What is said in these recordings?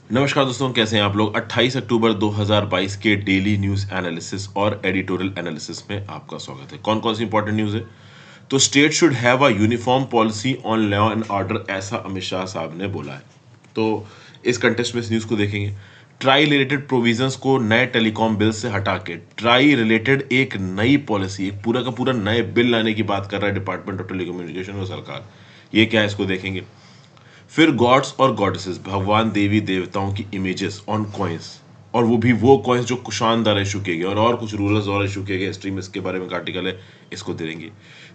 नमस्कार दोस्तों, कैसे हैं आप लोग। 28 अक्टूबर 2022 के डेली न्यूज़ एनालिसिस और एडिटोरियल एनालिसिस में आपका स्वागत है। कौन कौन सी इंपॉर्टेंट न्यूज़ है। तो state should have a uniform policy on law and order, ऐसा अमित शाह साहब ने बोला है। तो इस कंटेक्स्ट में इस न्यूज़ को देखेंगे। ट्राई रिलेटेड प्रोविजंस को नए टेलीकॉम बिल से हटा के ट्राई रिलेटेड एक नई पॉलिसी, एक पूरा का पूरा नए बिल लाने की बात कर रहा है डिपार्टमेंट ऑफ टेलीकम्युनिकेशन और सरकार। ये क्या है, इसको देखेंगे। फिर गॉड्स और गॉडेसेस, भगवान देवी देवताओं की इमेजेस ऑन कॉइन्स, और वो भी वो कॉइन्स जो कुशान द्वारा इशू किए गए और कुछ रूलर्स द्वारा इशू किए गए हिस्ट्री में, इसके बारे में का आर्टिकल है, इसको दे देंगे।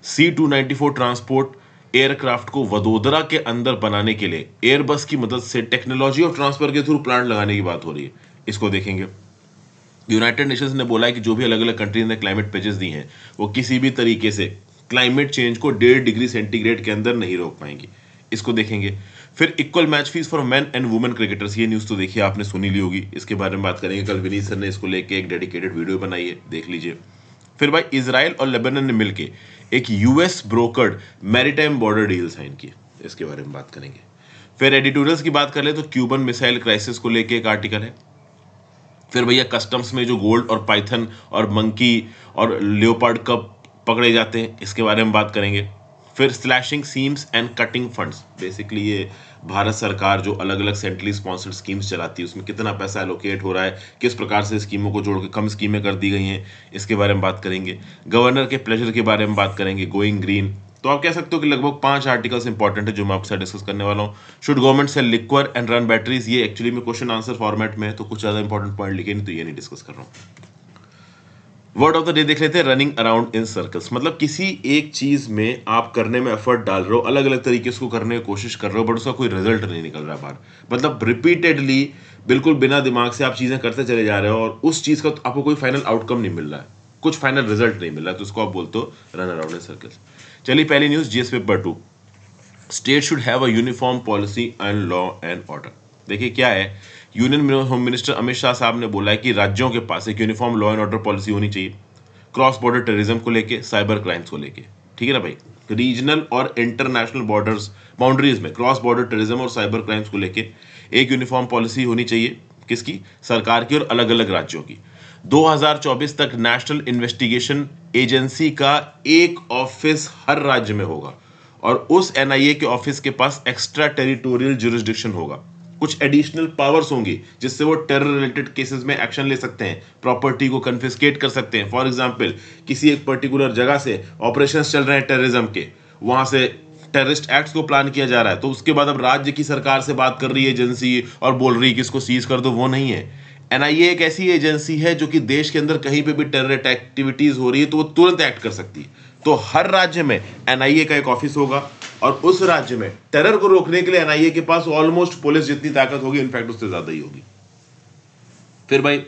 C-294 ट्रांसपोर्ट एयरक्राफ्ट को वडोदरा के अंदर बनाने के लिए एयरबस की मदद से टेक्नोलॉजी ऑफ ट्रांसफर के थ्रू प्लांट लगाने की बात हो रही है, इसको देखेंगे। यूनाइटेड नेशंस ने बोला है कि जो भी अलग अलग कंट्रीज ने क्लाइमेट पेजेस दी हैं वो किसी भी तरीके से क्लाइमेट चेंज को 1.5 डिग्री सेंटीग्रेड के अंदर नहीं रोक पाएंगी, इसको देखेंगे। फिर equal match fees for main and women cricketers, ये न्यूज़ तो देखिए आपने सुनी ली होगी, इसके बारे में बात करेंगे। कल विनीत सर ने इसको लेके एक डेडिकेटेड वीडियो बनाई है, देख लीजिए। फिर भाई इजराइल और लेबनान ने मिलकर एक US brokered maritime border deal sign की, इसके बारे में बात करेंगे। फिर एडिटोरियल्स की बात कर ले तो क्यूबन मिसाइल क्राइसिस को लेके एक आर्टिकल है। फिर भैया कस्टम्स में जो गोल्ड और पाइथन और मंकी और लियोपार्ड कब पकड़े जाते हैं, इसके बारे में बात करेंगे। फिर slashing seems and cutting funds, basically ये भारत सरकार जो अलग अलग सेंट्रली स्पॉन्सर्ड स्कीम्स चलाती है उसमें कितना पैसा एलोकेट हो रहा है, किस प्रकार से स्कीमों को जोड़ के कम स्कीमें कर दी गई हैं, इसके बारे में बात करेंगे। गवर्नर के प्लेजर के बारे में बात करेंगे, गोइंग ग्रीन। तो आप कह सकते हो कि लगभग 5 आर्टिकल्स इंपॉर्टेंट है जो मैं आपके साथ डिस्कस करने वाला हूँ। Should government sell liquor and run batteries, ये एक्चुअली में क्वेश्चन आंसर फॉर्मेट में है तो कुछ ज्यादा इंपॉर्टेंट पॉइंट लिखे नहीं, तो ये नहीं डिस्कस कर रहा हूँ। वर्ड ऑफ द डे देख लेते हैं, रनिंग अराउंड इन सर्कल्स। मतलब किसी एक चीज में आप करने में एफर्ट डाल रहे हो, अलग अलग तरीके से उसको करने की कोशिश कर रहे हो, बट उसका कोई रिजल्ट नहीं निकल रहा बाहर। मतलब रिपीटेडली बिल्कुल बिना दिमाग से आप चीजें करते चले जा रहे हो और उस चीज का आपको कोई फाइनल आउटकम नहीं मिल रहा है, कुछ फाइनल रिजल्ट नहीं मिल रहा है, तो उसको आप बोलते हो रन अराउंड इन सर्कल्स। चलिए पहली news, GS paper 2, state should have a uniform policy and law and order. देखिए क्या है, union home minister Amit Shah साहब ने बोला है कि राज्यों के पास एक uniform law and order policy होनी चाहिए, क्रॉस बॉर्डर टेररिज्म को लेके, साइबर क्राइम्स को लेके। ठीक है ना भाई, रीजनल और इंटरनेशनल बॉर्डर्स बाउंड्रीज में क्रॉस बॉर्डर टेररिज्म और साइबर क्राइम्स को लेके एक यूनिफॉर्म पॉलिसी होनी चाहिए। किसकी? सरकार की और अलग अलग राज्यों की। 2024 तक नेशनल इन्वेस्टिगेशन एजेंसी का एक ऑफिस हर राज्य में होगा और उस एनआईए के ऑफिस के पास एक्स्ट्रा टेरिटोरियल जुरिस्डिक्शन होगा, कुछ एडिशनल पावर्स होंगी जिससे वो टेरर रिलेटेड केसेस में एक्शन ले सकते हैं, प्रॉपर्टी को कन्फिस्केट कर सकते हैं। फॉर एग्जांपल किसी एक पर्टिकुलर जगह से ऑपरेशंस चल रहे हैं टेररिज्म के, वहां से टेररिस्ट एक्ट्स को प्लान किया जा रहा है, तो उसके बाद अब राज्य की सरकार से बात कर रही है एजेंसी और बोल रही है कि इसको सीज कर दो, वो नहीं है। एनआईए एक ऐसी एजेंसी है जो कि देश के अंदर कहीं पे भी टेरर एक्टिविटीज हो रही है तो वो तुरंत एक्ट कर सकती है। तो हर राज्य में एनआईए का एक ऑफिस होगा और उस राज्य में टेरर को रोकने के लिए एनआईए के पास ऑलमोस्ट पुलिस जितनी ताकत होगी, इनफैक्ट उससे ज्यादा ही होगी। फिर भाई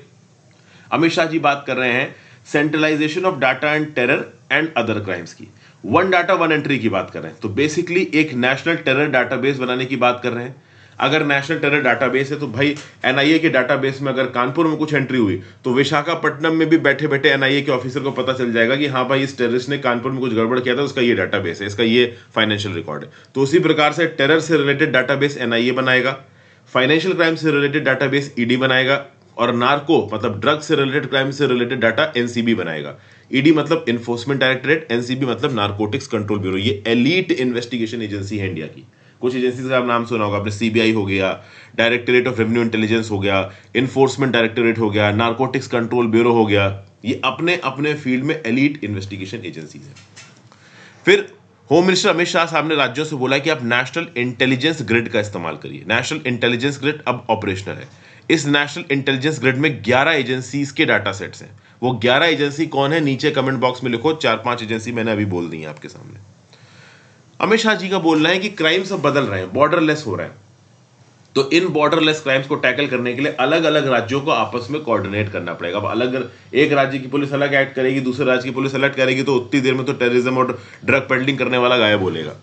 अमित शाह जी बात कर रहे हैं centralisation of data and terror and other crimes की, वन डाटा वन एंट्री की बात कर रहे हैं। तो बेसिकली एक नेशनल टेरर डाटाबेस बनाने की बात कर रहे हैं। अगर नेशनल टेरर डाटाबेस है तो भाई एनआईए के डाटाबेस में अगर कानपुर में कुछ एंट्री हुई तो विशाखापट्टनम में भी बैठे बैठे एनआईए के ऑफिसर को पता चल जाएगा कि हाँ भाई इस टेररिस्ट ने कानपुर में कुछ गड़बड़ किया था, उसका ये डाटाबेस है, इसका ये फाइनेंशियल रिकॉर्ड है। तो उसी प्रकार से टेरर से रिलेटेड डाटाबेस एनआईए बनाएगा, फाइनेंशियल क्राइम से रिलेटेड डाटाबेस ईडी बनाएगा, और नार्को मतलब ड्रग से रिलेटेड क्राइम से रिलेटेड डाटा एनसीबी बनाएगा। ईडी मतलब इन्फोर्समेंट डायरेक्टरेट, एनसीबी मतलब नार्कोटिक्स कंट्रोल ब्यूरो। ये एलीट इन्वेस्टिगेशन एजेंसी है इंडिया की। कुछ एजेंसी का आप नाम सुना होगा आपने, सीबीआई हो गया, डायरेक्टरेट ऑफ रेवेन्यू इंटेलिजेंस हो गया, इन्फोर्समेंट डायरेक्टरेट हो गया, नार्कोटिक्स कंट्रोल ब्यूरो हो गया। ये अपने अपने फील्ड में एलीट इन्वेस्टिगेशन एजेंसीज है। फिर होम मिनिस्टर अमित शाह साहब ने राज्यों से बोला कि आप नेशनल इंटेलिजेंस ग्रिड का इस्तेमाल करिए। नेशनल इंटेलिजेंस ग्रिड अब ऑपरेशनल है। इस नेशनल इंटेलिजेंस ग्रिड में 11 एजेंसीज के डाटा सेट्स हैं। वो 11 एजेंसी कौन है, नीचे कमेंट बॉक्स में लिखो। 4-5 एजेंसी मैंने अभी बोल दी है आपके सामने। अमित शाह जी का बोलना है कि क्राइम्स अब बदल रहे हैं, बॉर्डरलेस हो रहे हैं, तो इन बॉर्डरलेस क्राइम्स को टैकल करने के लिए अलग अलग राज्यों को आपस में कोऑर्डिनेट करना पड़ेगा। अब अलग एक राज्य की पुलिस अलग एक्ट करेगी, दूसरे राज्य की पुलिस अलग करेगी, तो उतनी देर में तो टेररिज्म और ड्रग पेडलिंग करने वाला गायब बोलेगा।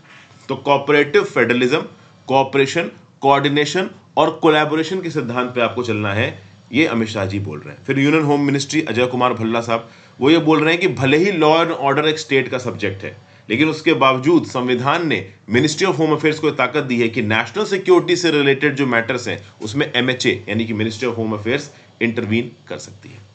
तो कोऑपरेटिव फेडरलिज्म, कोऑपरेशन, कोऑर्डिनेशन और कोलैबोरेशन के सिद्धांत पे आपको चलना है, ये अमित शाह जी बोल रहे हैं। फिर union home ministry Ajay Kumar Bhalla साहब वो ये बोल रहे हैं कि भले ही लॉ एंड ऑर्डर एक स्टेट का सब्जेक्ट है, लेकिन उसके बावजूद संविधान ने मिनिस्ट्री ऑफ होम अफेयर्स को ताकत दी है कि नेशनल सिक्योरिटी से रिलेटेड जो मैटर्स हैं उसमें एमएचए यानी कि ministry of home affairs intervene कर सकती है।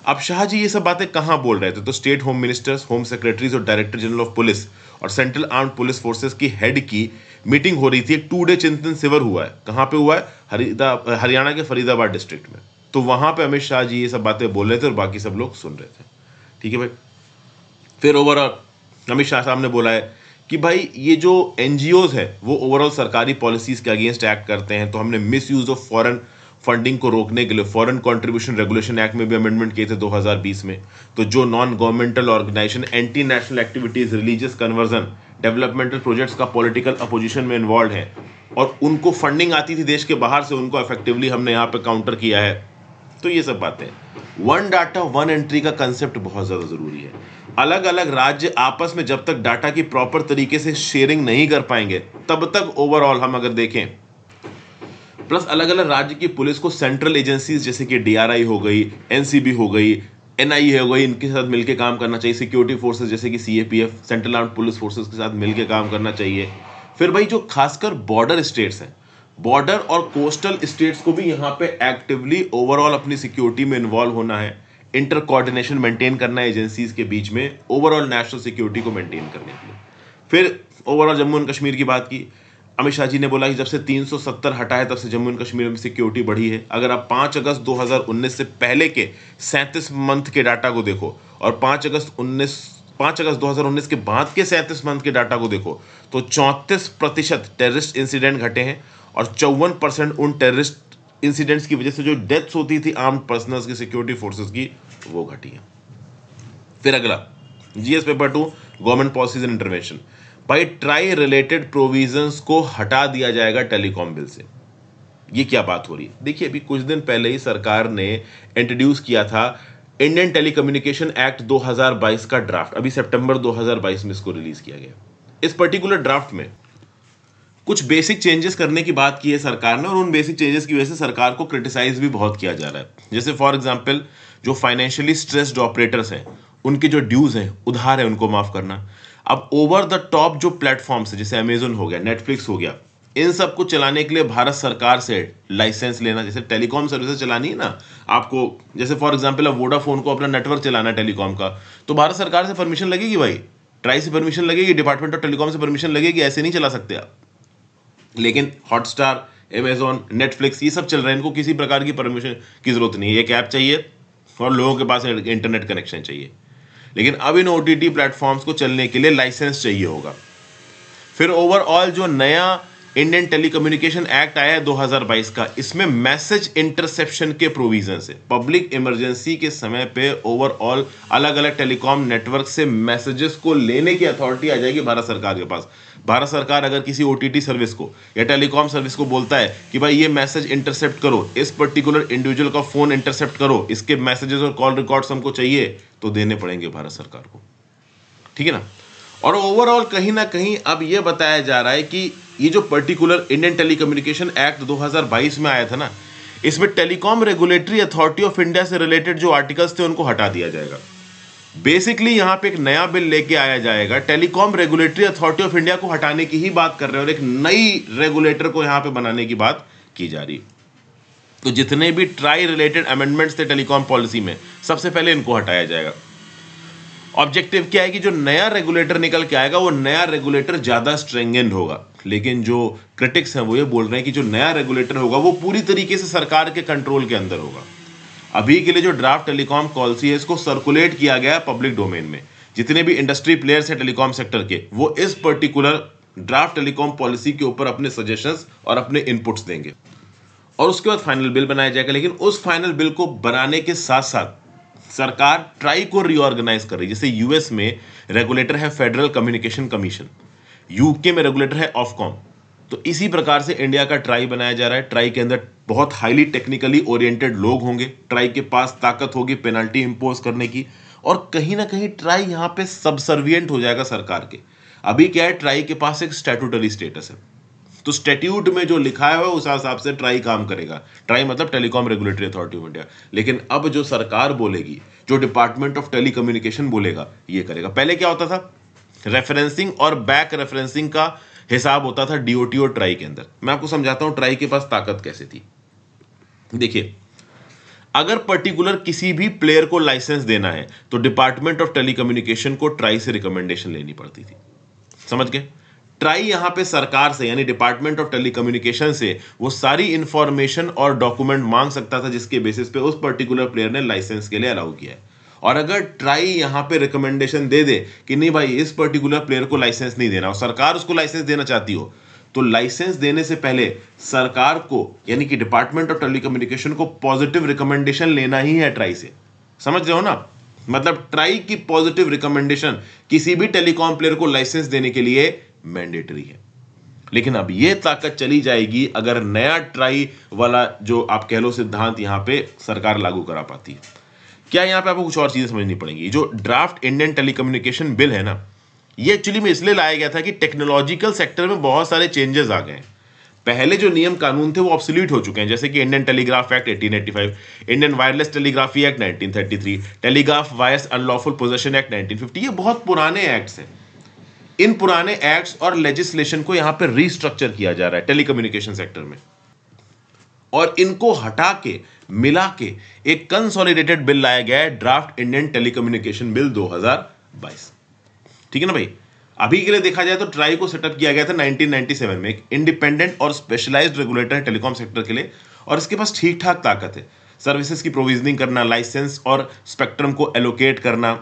अब शाह जी ये सब बातें कहां बोल रहे थे? तो state home ministers, home secretaries और डायरेक्टर जनरल ऑफ पुलिस और सेंट्रल आर्म्ड पुलिस फोर्सेस की हेड की मीटिंग हो रही थी। एक 2 डे चिंतन शिविर हुआ है। कहां पे हुआ है? हरियाणा के फरीदाबाद डिस्ट्रिक्ट में। तो वहां पे अमित शाह जी ये सब बातें बोल रहे थे और बाकी सब लोग सुन रहे थे। ठीक है भाई। फिर ओवरऑल अमित शाह साहब ने बोला है कि भाई ये जो एनजीओज है वो ओवरऑल सरकारी पॉलिसीज के अगेंस्ट एक्ट करते हैं, तो हमने miss use of foreign funding को रोकने के लिए फॉरेन कंट्रीब्यूशन रेगुलेशन एक्ट में भी अमेंडमेंट किए थे 2020 में। तो जो non governmental organisation anti national activities, religious conversion, developmental projects का पॉलिटिकल अपोजिशन में इन्वॉल्व है और उनको फंडिंग आती थी देश के बाहर से, उनको इफेक्टिवली हमने यहाँ पे काउंटर किया है। तो ये सब बातें, वन डाटा वन एंट्री का कंसेप्ट बहुत ज्यादा जरूरी है। अलग अलग राज्य आपस में जब तक डाटा की प्रॉपर तरीके से शेयरिंग नहीं कर पाएंगे तब तक ओवरऑल हम अगर देखें, प्लस अलग अलग राज्य की पुलिस को सेंट्रल एजेंसीज जैसे कि डीआरआई हो गई, एनसीबी हो गई, एनआईए हो गई, इनके साथ मिलकर काम करना चाहिए। सिक्योरिटी फोर्सेस जैसे कि CAPF, central armed police forces के साथ मिलकर काम करना चाहिए। फिर भाई जो खासकर बॉर्डर स्टेट्स हैं, बॉर्डर और कोस्टल स्टेट्स को भी यहाँ पे एक्टिवली ओवरऑल अपनी सिक्योरिटी में इन्वॉल्व होना है। इंटर कोऑर्डिनेशन मेंटेन करना है एजेंसीज के बीच में ओवरऑल नेशनल सिक्योरिटी को मेंटेन करने के लिए। फिर ओवरऑल जम्मू एंड कश्मीर की बात की। अमित शाह जी ने बोला कि जब से 370 हटा है तब से जम्मू एंड कश्मीर में सिक्योरिटी बढ़ी है। अगर आप 5 अगस्त 2019 से पहले के 37 मंथ के डाटा को देखो और 5 अगस्त 2019 के बाद के 37 मंथ के डाटा को देखो तो 34% टेररिस्ट इंसिडेंट घटे हैं और 54% उन टेररिस्ट इंसिडेंट्स की वजह से जो डेथ्स होती थी आर्म्ड पर्सनल्स की, सिक्योरिटी फोर्सेस की, वो घटी है। फिर अगला GS paper 2 government policies and intervention. भाई ट्राई रिलेटेड प्रोविजंस को हटा दिया जाएगा टेलीकॉम बिल से। ये क्या बात हो रही है? देखिए अभी कुछ दिन पहले ही सरकार ने इंट्रोड्यूस किया था इंडियन टेलीकम्युनिकेशन एक्ट 2022 का ड्राफ्ट। अभी सितंबर 2022 में इसको रिलीज किया गया। इस पर्टिकुलर ड्राफ्ट में कुछ बेसिक चेंजेस करने की बात की है सरकार ने और उन बेसिक चेंजेस की वजह से सरकार को क्रिटिसाइज भी बहुत किया जा रहा है। जैसे फॉर एग्जांपल जो फाइनेंशियली स्ट्रेस्ड ऑपरेटर्स हैं उनके जो ड्यूज हैं, उधार है, उनको माफ करना। अब ओवर द टॉप जो प्लेटफॉर्म्स है जैसे अमेजन हो गया, नेटफ्लिक्स हो गया, इन सब को चलाने के लिए भारत सरकार से लाइसेंस लेना। जैसे टेलीकॉम सर्विसेज चलानी है ना आपको, जैसे फॉर एग्जांपल अब वोडाफोन को अपना नेटवर्क चलाना है टेलीकॉम का, तो भारत सरकार से परमिशन लगेगी भाई, ट्राई से परमिशन लगेगी, डिपार्टमेंट ऑफ टेलीकॉम से परमिशन लगेगी। ऐसे नहीं चला सकते आप। लेकिन हॉटस्टार, अमेजॉन, नेटफ्लिक्स ये सब चल रहे हैं, इनको किसी प्रकार की परमिशन की जरूरत नहीं है। एक ऐप चाहिए और लोगों के पास इंटरनेट कनेक्शन चाहिए। लेकिन अब इन ओटीटी प्लेटफॉर्म्स को चलने के लिए लाइसेंस चाहिए होगा। फिर ओवरऑल जो नया इंडियन टेलीकम्युनिकेशन एक्ट आया है 2022 का, इसमें मैसेज इंटरसेप्शन के प्रोविजन है। पब्लिक इमरजेंसी के समय पे ओवरऑल अलग अलग टेलीकॉम नेटवर्क से मैसेजेस को लेने की अथॉरिटी आ जाएगी भारत सरकार के पास। भारत सरकार अगर किसी ओटीटी सर्विस को या टेलीकॉम सर्विस को बोलता है कि भाई ये मैसेज इंटरसेप्ट करो, इस पर्टिकुलर इंडिविजुअल का फोन इंटरसेप्ट करो, इसके मैसेजेस और कॉल रिकॉर्ड्स हमको चाहिए, तो देने पड़ेंगे भारत सरकार को। ठीक है ना। और ओवरऑल कहीं ना कहीं अब यह बताया जा रहा है कि ये जो पर्टिकुलर इंडियन टेलीकम्युनिकेशन एक्ट 2022 में आया था ना, इसमें telecom regulatory authority of India से रिलेटेड जो आर्टिकल्स थे उनको हटा दिया जाएगा। बेसिकली यहां पे एक नया बिल लेके आया जाएगा। Telecom regulatory authority of India को हटाने की ही बात कर रहे हैं और एक नई रेगुलेटर को यहां पे बनाने की बात की जा रही। तो जितने भी ट्राई रिलेटेड अमेंडमेंट्स थे टेलीकॉम पॉलिसी में, सबसे पहले इनको हटाया जाएगा। ऑब्जेक्टिव क्या है कि जो नया रेगुलेटर निकल के आएगा वो नया रेगुलेटर ज्यादा स्ट्रेंगेंड होगा। लेकिन जो क्रिटिक्स हैं वो ये बोल रहे हैं कि जो नया रेगुलेटर होगा वो पूरी तरीके से सरकार के कंट्रोल के अंदर होगा। अभी के लिए जो ड्राफ्ट टेलीकॉम पॉलिसी है इसको सर्कुलेट किया गया पब्लिक डोमेन में। जितने भी इंडस्ट्री प्लेयर्स हैं टेलीकॉम सेक्टर के, वो इस पर्टिकुलर ड्राफ्ट टेलीकॉम पॉलिसी के ऊपर अपने सजेशंस और अपने इनपुट्स देंगे और उसके बाद फाइनल बिल बनाया जाएगा। लेकिन उस फाइनल बिल को बनाने के साथ साथ सरकार ट्राई को रीऑर्गेनाइज कर रही है। जैसे यूएस में रेगुलेटर है फेडरल कम्युनिकेशन कमीशन, यूके में रेगुलेटर है ऑफकॉम, तो इसी प्रकार से इंडिया का ट्राई बनाया जा रहा है। ट्राई के अंदर बहुत हाईली टेक्निकली ओरिएंटेड लोग होंगे, ट्राई के पास ताकत होगी पेनल्टी इंपोज करने की, और कहीं ना कहीं ट्राई यहां पे सबसर्विएंट हो जाएगा सरकार के। अभी क्या है, ट्राई के पास एक स्टैट्यूटरी स्टेटस है, तो स्टैट्यूट में जो लिखा है उस हिसाब से ट्राई काम करेगा। ट्राई मतलब telecom regulatory authority of India. लेकिन अब जो सरकार बोलेगी, जो डिपार्टमेंट ऑफ टेलीकम्युनिकेशन बोलेगा, ये करेगा। पहले क्या होता था, रेफरेंसिंग और बैक रेफरेंसिंग का हिसाब होता था डीओटी और ट्राई के अंदर। मैं आपको समझाता हूं ट्राई के पास ताकत कैसे थी। देखिए, अगर पर्टिकुलर किसी भी प्लेयर को लाइसेंस देना है तो डिपार्टमेंट ऑफ टेलीकम्युनिकेशन को ट्राई से रिकमेंडेशन लेनी पड़ती थी। समझ गए? ट्राई यहां पे सरकार से यानी डिपार्टमेंट ऑफ टेलीकम्युनिकेशन से वो सारी इंफॉर्मेशन और डॉक्यूमेंट मांग सकता था जिसके बेसिस पे उस पर्टिकुलर प्लेयर ने लाइसेंस के लिए अलाउ किया है। और अगर ट्राई यहां पे रिकमेंडेशन दे दे कि नहीं भाई इस पर्टिकुलर प्लेयर को लाइसेंस नहीं देना और सरकार उसको लाइसेंस देना चाहती हो, तो लाइसेंस देने से पहले सरकार को यानी कि डिपार्टमेंट ऑफ टेलीकम्युनिकेशन को पॉजिटिव रिकमेंडेशन लेना ही है ट्राई से। समझ रहे हो ना? मतलब ट्राई की पॉजिटिव रिकमेंडेशन किसी भी टेलीकॉम प्लेयर को लाइसेंस देने के लिए मैंडेटरी है। लेकिन अब यह ताकत चली जाएगी अगर नया ट्राई वाला जो आप कह लो सिद्धांत यहां पे सरकार लागू करा पाती है। क्या यहां पे आपको कुछ और चीजें समझनी पड़ेंगी। जो ड्राफ्ट इंडियन टेलीकम्युनिकेशन बिल है ना, ये एक्चुअली में इसलिए लाया गया था कि टेक्नोलॉजिकल सेक्टर में बहुत सारे चेंजेस आ गए हैं। पहले जो नियम कानून थे वो ऑब्सोल्यूट हो चुके हैं, जैसे कि Indian telegraph act 1885, Indian wireless telegraphy act 1933, telegraph wires unlawful possession act 1950। ये बहुत पुराने एक्ट्स हैं। इन पुराने एक्ट्स और लेजिस्लेशन को यहां पर रिस्ट्रक्चर किया जा रहा है टेलीकम्युनिकेशन सेक्टर में, और इनको हटा के मिला के एक कंसोलिडेटेड बिल लाया गया है, ड्राफ्ट इंडियन टेलीकम्युनिकेशन बिल 2022। ठीक है ना भाई? अभी के लिए देखा जाए तो ट्राई को सेटअप किया गया था 1997 में, एक इंडिपेंडेंट और स्पेशलाइज्ड रेगुलेटर टेलीकॉम सेक्टर के लिए, और इसके पास ठीक ठाक ताकत है। सर्विसेज की प्रोविजनिंग करना, लाइसेंस और स्पेक्ट्रम को एलोकेट करना,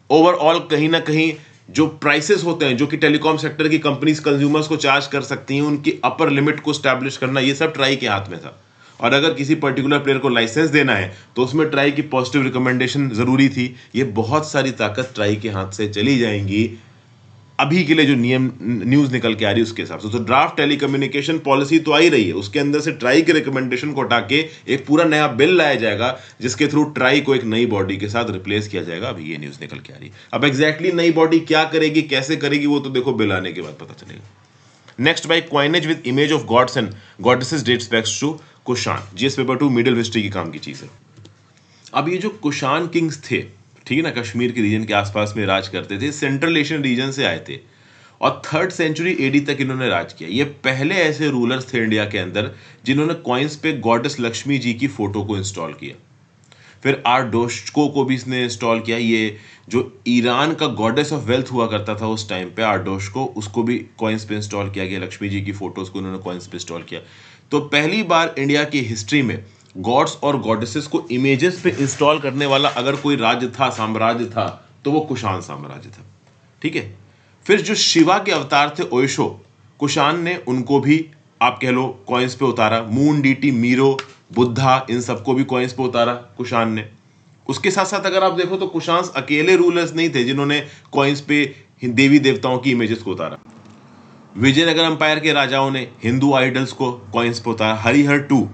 ओवरऑल कहीं ना कहीं जो प्राइसेस होते हैं जो कि टेलीकॉम सेक्टर की कंपनीज कंज्यूमर्स को चार्ज कर सकती हैं, उनकी अपर लिमिट को स्टैब्लिश करना, ये सब ट्राई के हाथ में था। और अगर किसी पर्टिकुलर प्लेयर को लाइसेंस देना है तो उसमें ट्राई की पॉजिटिव रिकमेंडेशन जरूरी थी। ये बहुत सारी ताकत ट्राई के हाथ से चली जाएंगी अभी के लिए जो नियम न्यूज निकल के आ रही है उसके हिसाब से। तो ड्राफ्ट टेलीकम्युनिकेशन पॉलिसी तो आ ही रही है, उसके अंदर से ट्राई के रिकमेंडेशन को हटा के एक पूरा नया बिल लाया जाएगा जिसके थ्रू ट्राई को एक नई बॉडी के साथ रिप्लेस किया जाएगा। अभी ये न्यूज निकल के आ रही है। अब एग्जैक्टली नई बॉडी क्या करेगी, कैसे करेगी, वो तो देखो बिल आने के बाद पता चलेगा। Next by coinage with image of gods and goddesses dates back to Kushan. GS paper 2 middle history की काम की चीज है। अब ये जो कुशान किंग्स थे, ठीक है ना, कश्मीर के रीजन के आसपास में राज करते थे, सेंट्रल एशियन रीजन से आए थे और 3rd सेंचुरी एडी तक इन्होंने राज किया। ये पहले ऐसे रूलर्स थे इंडिया के अंदर जिन्होंने कॉइन्स पे गॉडेस लक्ष्मी जी की फोटो को इंस्टॉल किया। फिर आर्डोश्को को भी इसने इंस्टॉल किया। ये जो ईरान का गॉडेस ऑफ वेल्थ हुआ करता था उस टाइम पे, आर्डोश्को, उसको भी कॉइन्स पे इंस्टॉल किया गया। लक्ष्मी जी की फोटोज को उन्होंने कॉइन्स पे इंस्टॉल किया। तो पहली बार इंडिया की हिस्ट्री में गॉड्स और गॉडेसेस को इमेजेस पे इंस्टॉल करने वाला अगर कोई राज्य था, साम्राज्य था, तो वो कुशान साम्राज्य था। ठीक है। फिर जो शिवा के अवतार थे ओयशो, कुशान ने उनको भी आप कह लो कॉइन्स पे उतारा। मून डीटी, मीरो, बुद्धा, इन सबको भी कॉइन्स पे उतारा कुशान ने। उसके साथ साथ अगर आप देखो तो कुशान अकेले रूलर्स नहीं थे जिन्होंने कॉइन्स पे देवी देवताओं की इमेजेस को उतारा। विजयनगर अंपायर के राजाओं ने हिंदू आइडल्स को कॉइन्स पे उतारा। हरिहर 2,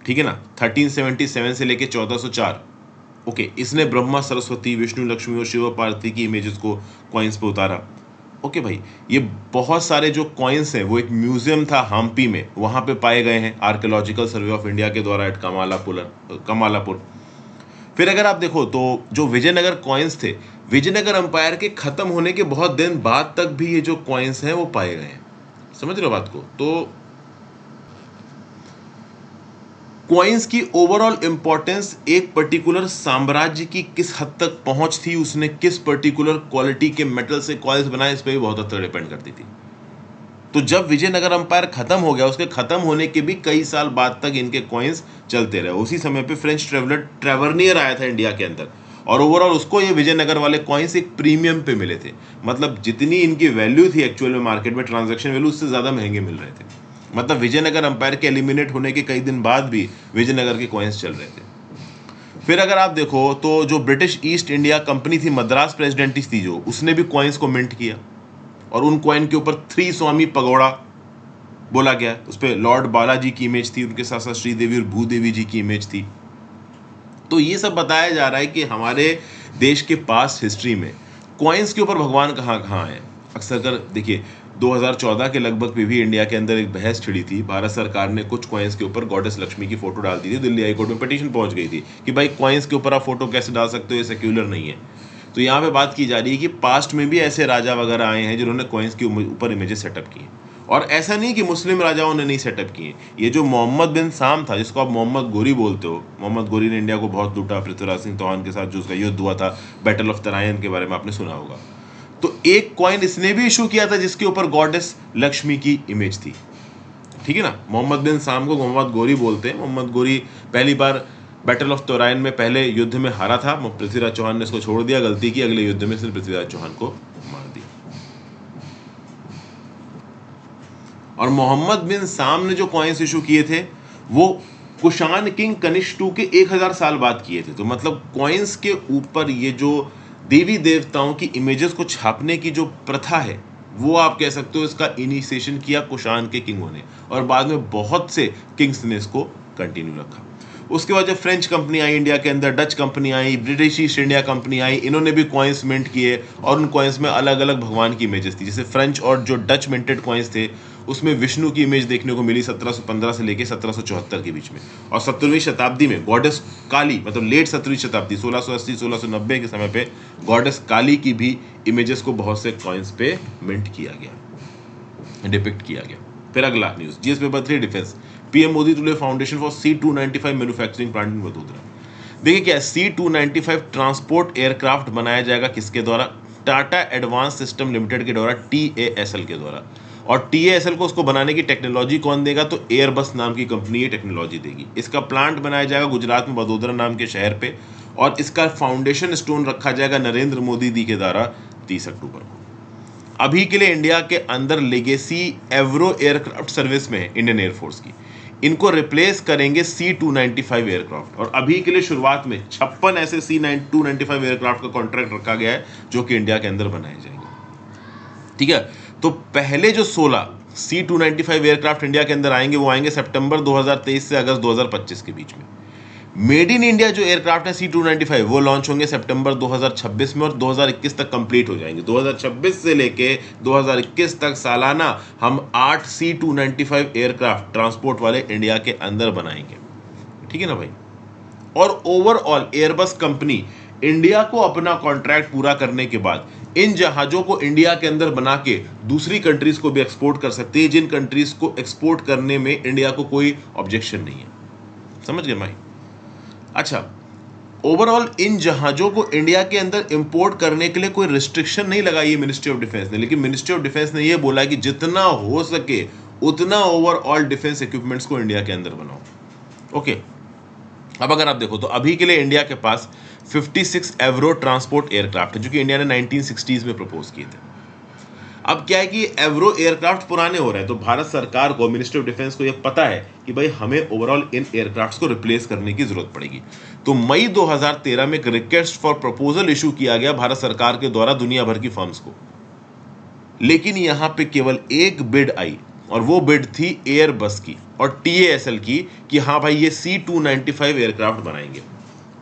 ठीक है ना, 1377 से लेके 1404। ओके, इसने ब्रह्मा, सरस्वती, विष्णु, लक्ष्मी और शिव पार्वती की इमेजेस को कॉइन्स पे उतारा। ओके भाई, ये बहुत सारे जो कॉइन्स हैं वो एक म्यूजियम था हम्पी में, वहां पे पाए गए हैं आर्कियोलॉजिकल सर्वे ऑफ इंडिया के द्वारा एट कमालापुर। फिर अगर आप देखो तो जो विजयनगर कॉइन्स थे, विजयनगर अंपायर के खत्म होने के बहुत दिन बाद तक भी ये जो कॉइन्स हैं वो पाए गए हैं। समझ रहे हो बात को? तो कॉइन्स की ओवरऑल इंपॉर्टेंस एक पर्टिकुलर साम्राज्य की किस हद तक पहुंच थी, उसने किस पर्टिकुलर क्वालिटी के मेटल से कॉइन्स बनाए, इस पर भी बहुत हद तक डिपेंड करती थी। तो जब विजयनगर अंपायर खत्म हो गया, उसके खत्म होने के भी कई साल बाद तक इनके कॉइन्स चलते रहे। उसी समय पे फ्रेंच ट्रेवलर ट्रेवर्नियर आया था इंडिया के अंदर, और ओवरऑल उसको ये विजयनगर वाले कॉइन्स एक प्रीमियम पे मिले थे। मतलब जितनी इनकी वैल्यू थी एक्चुअल में मार्केट में, ट्रांजैक्शन वैल्यू, उससे ज्यादा महंगे मिल रहे थे। मतलब विजयनगर अंपायर के एलिमिनेट होने के कई दिन बाद भी विजयनगर के कॉइन्स चल रहे थे। फिर अगर आप देखो तो जो ब्रिटिश ईस्ट इंडिया कंपनी थी, मद्रास प्रेसिडेंसी थी जो, उसने भी कॉइन्स को मिंट किया, और उन कॉइन के ऊपर 3 स्वामी पगोड़ा बोला गया। उस पर लॉर्ड बालाजी की इमेज थी, उनके साथ साथ श्रीदेवी और भूदेवी जी की इमेज थी। तो ये सब बताया जा रहा है कि हमारे देश के पास हिस्ट्री में कॉइन्स के ऊपर भगवान कहाँ कहाँ है। अक्सर कर देखिए 2014 के लगभग में भी इंडिया के अंदर एक बहस छिड़ी थी। भारत सरकार ने कुछ कॉइन्स के ऊपर गॉडेस लक्ष्मी की फोटो डाल दी थी। दिल्ली हाई कोर्ट में पिटीशन पहुंच गई थी कि भाई कॉइन्स के ऊपर आप फोटो कैसे डाल सकते हो, ये सेक्युलर नहीं है। तो यहाँ पे बात की जा रही है कि पास्ट में भी ऐसे राजा वगैरह आए हैं जिन्होंने कॉइन्स के ऊपर इमेजेस सेटअप किए, और ऐसा नहीं कि मुस्लिम राजाओं ने नहीं सेटअप किए। ये जो मोहम्मद बिन साम था, जिसको आप मोहम्मद गोरी बोलते हो, मोहम्मद गोरी ने इंडिया को बहुत लूटा पृथ्वीराज सिंह चौहान के साथ, जो उसका युद्ध हुआ था बैटल ऑफ तराइन के बारे में आपने सुना होगा। तो एक कॉइन इसने भी इशू किया था जिसके ऊपर गॉडेस लक्ष्मी की इमेज थी, ठीक है ना। मोहम्मद बिन साम को मोहम्मद गोरी बोलते हैं। मोहम्मद गोरी पहली बार बैटल ऑफ तराइन में पहले युद्ध में हारा था, पृथ्वीराज चौहान ने इसको छोड़ दिया, गलती की, अगले युद्ध में सिर्फ पृथ्वीराज चौहान को मार दिया। और मोहम्मद बिन साम ने जो कॉइन्स इशू किए थे वो कुशान किंग कनिष्क II के 1000 साल बाद किए थे। तो मतलब कॉइन्स के ऊपर ये जो देवी देवताओं की इमेजेस को छापने की जो प्रथा है, वो आप कह सकते हो इसका इनिशिएशन किया कुशान के किंगों ने, और बाद में बहुत से किंग्स ने इसको कंटिन्यू रखा। उसके बाद जब फ्रेंच कंपनी आई इंडिया के अंदर, डच कंपनी आई, ब्रिटिश ईस्ट इंडिया कंपनी आई, इन्होंने भी कॉइन्स मिंट किए, और उन कॉइन्स में अलग अलग भगवान की इमेजेस थी। जैसे फ्रेंच और जो डच मिंटेड कॉइन्स थे उसमें विष्णु की इमेज देखने को मिली 1715 से लेकर 1774 के बीच में। और 17वीं शताब्दी में गॉडेस काली, मतलब लेट 17वीं शताब्दी 1680-1690 के समय पे गॉडेस काली की भी इमेजेस को बहुत से कॉइन्स पे मिंट किया गया, डिपिक्ट किया गया। फिर अगला news, GS paper 3 defence, PM Modi to lay foundation for C295 manufacturing plant in Vadodara. देखिए क्या, C295 ट्रांसपोर्ट एयरक्राफ्ट बनाया जाएगा किसके द्वारा? टाटा एडवांस सिस्टम लिमिटेड के द्वारा, TASL के द्वारा। और TASL को उसको बनाने की टेक्नोलॉजी कौन देगा? तो एयरबस नाम की कंपनी ये टेक्नोलॉजी देगी। इसका प्लांट बनाया जाएगा गुजरात में वडोदरा नाम के शहर पे, और इसका फाउंडेशन स्टोन रखा जाएगा नरेंद्र मोदी जी के द्वारा 30 अक्टूबर को। अभी के लिए इंडिया के अंदर लेगेसी एवरो एयरक्राफ्ट सर्विस में इंडियन एयरफोर्स की, इनको रिप्लेस करेंगे C295 एयरक्राफ्ट। और अभी के लिए शुरुआत में 56 ऐसे C295 एयरक्राफ्ट का कॉन्ट्रैक्ट रखा गया है जो कि इंडिया के अंदर बनाए जाएंगे, ठीक है। तो पहले जो 16 C295 एयरक्राफ्ट इंडिया के अंदर आएंगे वो आएंगे सितंबर 2023 से अगस्त 2025 के बीच में। मेड इन इंडिया जो एयरक्राफ्ट है C295 वो लॉन्च होंगे सितंबर 2026 में और 2021 तक कंप्लीट हो जाएंगे। 2026 से लेके 2021 तक सालाना हम 8 C295 एयरक्राफ्ट ट्रांसपोर्ट वाले इंडिया के अंदर बनाएंगे, ठीक है ना भाई। और ओवरऑल एयरबस कंपनी इंडिया को अपना कॉन्ट्रैक्ट पूरा करने के बाद इन जहाजों को इंडिया के अंदर बना के दूसरी कंट्रीज को भी एक्सपोर्ट कर सकती है, जिन कंट्रीज को एक्सपोर्ट करने में इंडिया को कोई ऑब्जेक्शन नहीं है। समझ गए भाई? अच्छा, ओवरऑल इन जहाजों को इंडिया के अंदर इंपोर्ट करने के लिए कोई रिस्ट्रिक्शन नहीं लगाई है मिनिस्ट्री ऑफ डिफेंस ने, लेकिन मिनिस्ट्री ऑफ डिफेंस ने यह बोला कि जितना हो सके उतना ओवरऑल डिफेंस इक्विपमेंट्स को इंडिया के अंदर बनाओ। ओके, अब अगर आप देखो तो अभी के लिए इंडिया के पास 56 एवरो ट्रांसपोर्ट एयरक्राफ्ट है जो कि इंडिया ने 1960s में प्रपोज किए थे। अब क्या है कि एवरो एयरक्राफ्ट पुराने हो रहे हैं, तो भारत सरकार को, मिनिस्ट्री ऑफ डिफेंस को यह पता है कि भाई हमें ओवरऑल इन एयरक्राफ्ट्स को रिप्लेस करने की जरूरत पड़ेगी। तो मई 2013 में एक रिक्वेस्ट फॉर प्रपोजल इशू किया गया भारत सरकार के द्वारा दुनिया भर की फर्म्स को, लेकिन यहां पे केवल एक बिड आई और वो बिड थी एयरबस की और TASL की कि हाँ भाई ये C295 एयरक्राफ्ट बनाएंगे।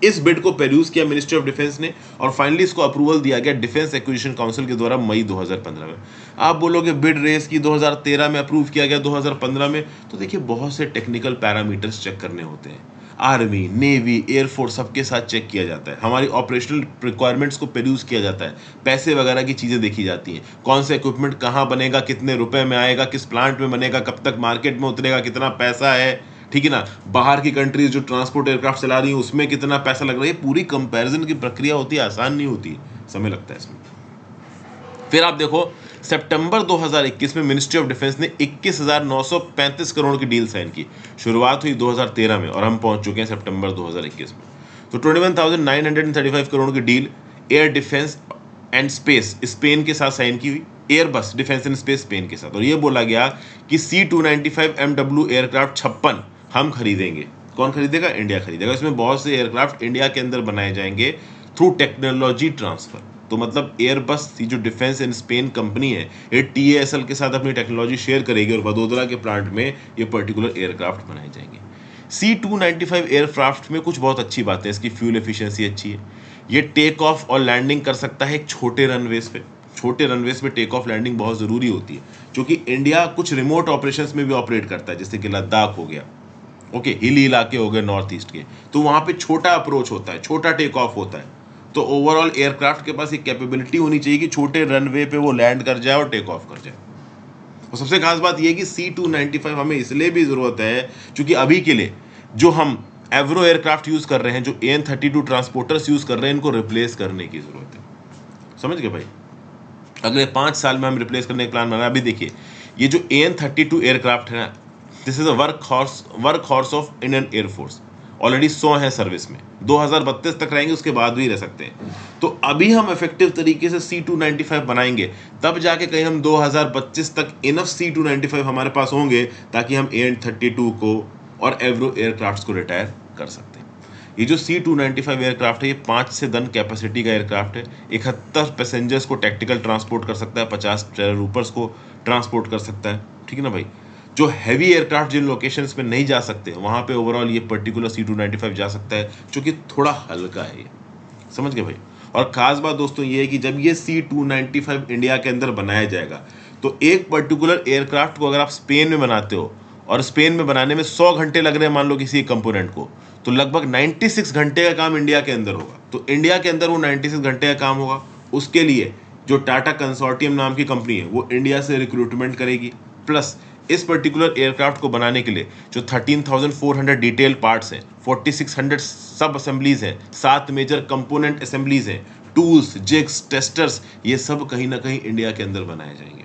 इस बिड को पेरूज किया मिनिस्ट्री ऑफ डिफेंस ने और फाइनली इसको अप्रूवल दिया गया डिफेंस एक्विजिशन काउंसिल के द्वारा मई 2015 में। आप बोलोगे बिड रेस की 2013 में अप्रूव किया गया 2015 में, तो देखिए बहुत से टेक्निकल पैरामीटर्स चेक करने होते हैं। आर्मी, नेवी, एयरफोर्स सबके साथ चेक किया जाता है, हमारी ऑपरेशनल रिक्वायरमेंट्स को पेरूज किया जाता है, पैसे वगैरह की चीज़ें देखी जाती हैं, कौन सा इक्विपमेंट कहाँ बनेगा, कितने रुपए में आएगा, किस प्लांट में बनेगा, कब तक मार्केट में उतरेगा, कितना पैसा है, ठीक है ना। बाहर की कंट्रीज जो ट्रांसपोर्ट एयरक्राफ्ट चला रही है उसमें कितना पैसा लग रहा है, पूरी कंपैरिजन की प्रक्रिया होती है, आसान नहीं होती, समय लगता है इसमें। फिर आप देखो सितंबर 2021 में मिनिस्ट्री ऑफ डिफेंस ने 21,935 करोड़ की डील साइन की। शुरुआत हुई 2013 में और हम पहुंच चुके हैं सितंबर 2021 में। तो 21,935 करोड़ की deal air defence and space Spain के साथ साइन की हुई, Airbus defence and space Spain के साथ। और ये बोला गया कि C295 MW एयरक्राफ्ट 56 हम खरीदेंगे। कौन खरीदेगा? इंडिया खरीदेगा। इसमें बहुत से एयरक्राफ्ट इंडिया के अंदर बनाए जाएंगे थ्रू टेक्नोलॉजी ट्रांसफर। तो मतलब एयरबस जो डिफेंस एंड स्पेन कंपनी है ये TASL के साथ अपनी टेक्नोलॉजी शेयर करेगी और वडोदरा के प्लांट में ये पर्टिकुलर एयरक्राफ्ट बनाए जाएंगे। C295 एयरक्राफ्ट में कुछ बहुत अच्छी बातें, इसकी फ्यूल एफिशिएंसी अच्छी है, ये टेक ऑफ और लैंडिंग कर सकता है एक छोटे रनवेज पे। छोटे रनवेज पे टेक ऑफ लैंडिंग बहुत ज़रूरी होती है क्योंकि इंडिया कुछ रिमोट ऑपरेशंस में भी ऑपरेट करता है, जैसे कि लद्दाख हो गया, ओके, हिली इलाके हो गए नॉर्थ ईस्ट के, तो वहाँ पे छोटा अप्रोच होता है, छोटा टेक ऑफ होता है, तो ओवरऑल एयरक्राफ्ट के पास एक कैपेबिलिटी होनी चाहिए कि छोटे रनवे पे वो लैंड कर जाए और टेक ऑफ कर जाए। और सबसे खास बात यह कि C-295 हमें इसलिए भी ज़रूरत है क्योंकि अभी के लिए जो हम एवरो एयरक्राफ्ट यूज़ कर रहे हैं, जो AN-32 ट्रांसपोर्टर्स यूज़ कर रहे हैं, इनको रिप्लेस करने की ज़रूरत है। समझ गए भाई? अगले 5 साल में हम रिप्लेस करने का प्लान बना। अभी देखिए, ये जो AN-32 एयरक्राफ्ट है ना, this is a work horse of Indian air force. Already 100 है सर्विस में, 2032 तक रहेंगे, उसके बाद भी रह सकते हैं। तो अभी हम इफेक्टिव तरीके से C-295 बनाएंगे, तब जाके कहीं हम 2025 तक इनफ C-295 हमारे पास होंगे ताकि हम AN-32 को और एवरो एयरक्राफ्ट को रिटायर कर सकते हैं। ये जो C-295 एयरक्राफ्ट है, ये 5 से 10 कैपेसिटी का एयरक्राफ्ट है। 71 पैसेंजर्स को टेक्टिकल ट्रांसपोर्ट कर सकता है, 50 पैराट्रूपर्स को ट्रांसपोर्ट कर सकता है। ठीक है ना भाई? जो हैवी एयरक्राफ्ट जिन लोकेशंस में नहीं जा सकते, वहां पे ओवरऑल ये पर्टिकुलर C-295 जा सकता है, जो कि थोड़ा हल्का है। ये समझ गए भाई? और खास बात दोस्तों ये है कि जब ये C-295 इंडिया के अंदर बनाया जाएगा, तो एक पर्टिकुलर एयरक्राफ्ट को अगर आप स्पेन में बनाते हो और स्पेन में बनाने में 100 घंटे लग रहे हैं मान लो किसी कंपोनेंट को, तो लगभग 96 घंटे का काम इंडिया के अंदर होगा। तो इंडिया के अंदर वो 96 घंटे का काम होगा, उसके लिए जो टाटा कंसोर्टियम नाम की कंपनी है वो इंडिया से रिक्रूटमेंट करेगी। प्लस इस पर्टिकुलर एयरक्राफ्ट को बनाने के लिए जो 13,400 डिटेल पार्ट्स हैं, 4,600 सब असेंबलीज हैं, 7 मेजर कंपोनेंट असेंबलीज हैं, टूल्स, जिग्स, टेस्टर्स, ये सब कहीं ना कहीं इंडिया के अंदर बनाए जाएंगे।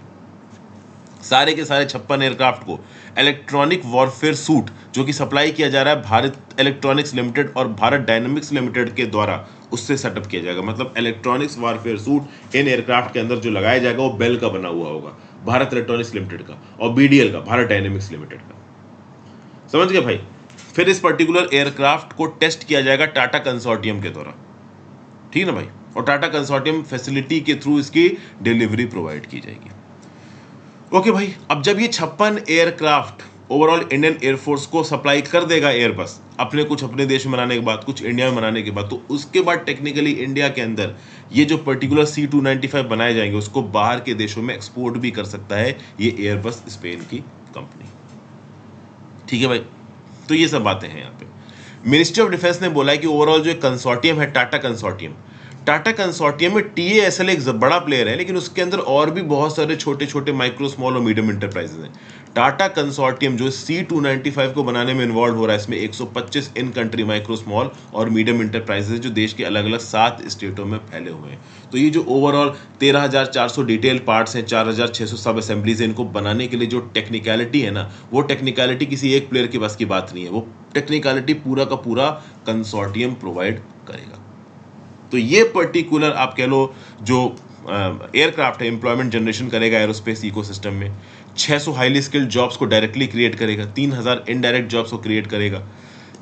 सारे के सारे 56 एयरक्राफ्ट को इलेक्ट्रॉनिक वॉरफेयर सूट जो कि सप्लाई किया जा रहा है भारत इलेक्ट्रॉनिक्स लिमिटेड और भारत डायनामिक्स लिमिटेड के द्वारा, उससे सेटअप किया जाएगा। मतलब electronics warfare suit in aircraft के अंदर जो लगाया जाएगा वो बेल का बना हुआ होगा, भारत इलेक्ट्रॉनिक्स लिमिटेड का, और BDL का, भारत डायनामिक्स लिमिटेड का। समझ गए भाई? फिर इस पर्टिकुलर एयरक्राफ्ट को टेस्ट किया जाएगा टाटा कंसोर्टियम के द्वारा। ठीक है ना भाई? और टाटा कंसोर्टियम फैसिलिटी के थ्रू इसकी डिलीवरी प्रोवाइड की जाएगी। ओके भाई, अब जब ये 56 एयरक्राफ्ट ओवरऑल इंडियन एयरफोर्स को सप्लाई कर देगा एयरबस, कुछ अपने देश में बनाने के बाद, कुछ इंडिया में बनाने के बाद, तो उसके बाद टेक्निकली इंडिया के अंदर ये जो पर्टिकुलर C-295 बनाए जाएंगे उसको बाहर के देशों में एक्सपोर्ट भी कर सकता है ये एयरबस स्पेन की कंपनी। ठीक है भाई? तो ये सब बातें हैं यहाँ पे। मिनिस्ट्री ऑफ डिफेंस ने बोला है कि ओवरऑल जो कंसोर्टियम है, टाटा कंसोर्टियम में TASL एक बड़ा प्लेयर है, लेकिन उसके अंदर और भी बहुत सारे छोटे छोटे माइक्रो, स्मॉल और मीडियम इंटरप्राइजेज हैं। टाटा कंसोर्टियम जो C-295 को बनाने में इन्वॉल्व हो रहा है, इसमें 125 इन कंट्री माइक्रो, स्मॉल और मीडियम इंटरप्राइजेज जो देश के अलग अलग 7 स्टेटों में फैले हुए हैं। तो ये जो ओवरऑल 13,400 डिटेल पार्ट्स हैं, 4,600 सब असेंबलीज हैं, इनको बनाने के लिए जो टेक्निकलिटी है ना, वो टेक्निकलिटी किसी एक प्लेयर के बस की बात नहीं है, वो टेक्निकलिटी पूरा का पूरा कंसोर्टियम प्रोवाइड करेगा। तो ये पर्टिकुलर आप कह लो जो एयरक्राफ्ट है, एम्प्लॉयमेंट जनरेशन करेगा एरोस्पेस इकोसिस्टम में, 600 हाईली स्किल्ड जॉब्स को डायरेक्टली क्रिएट करेगा, 3,000 इनडायरेक्ट जॉब्स को क्रिएट करेगा,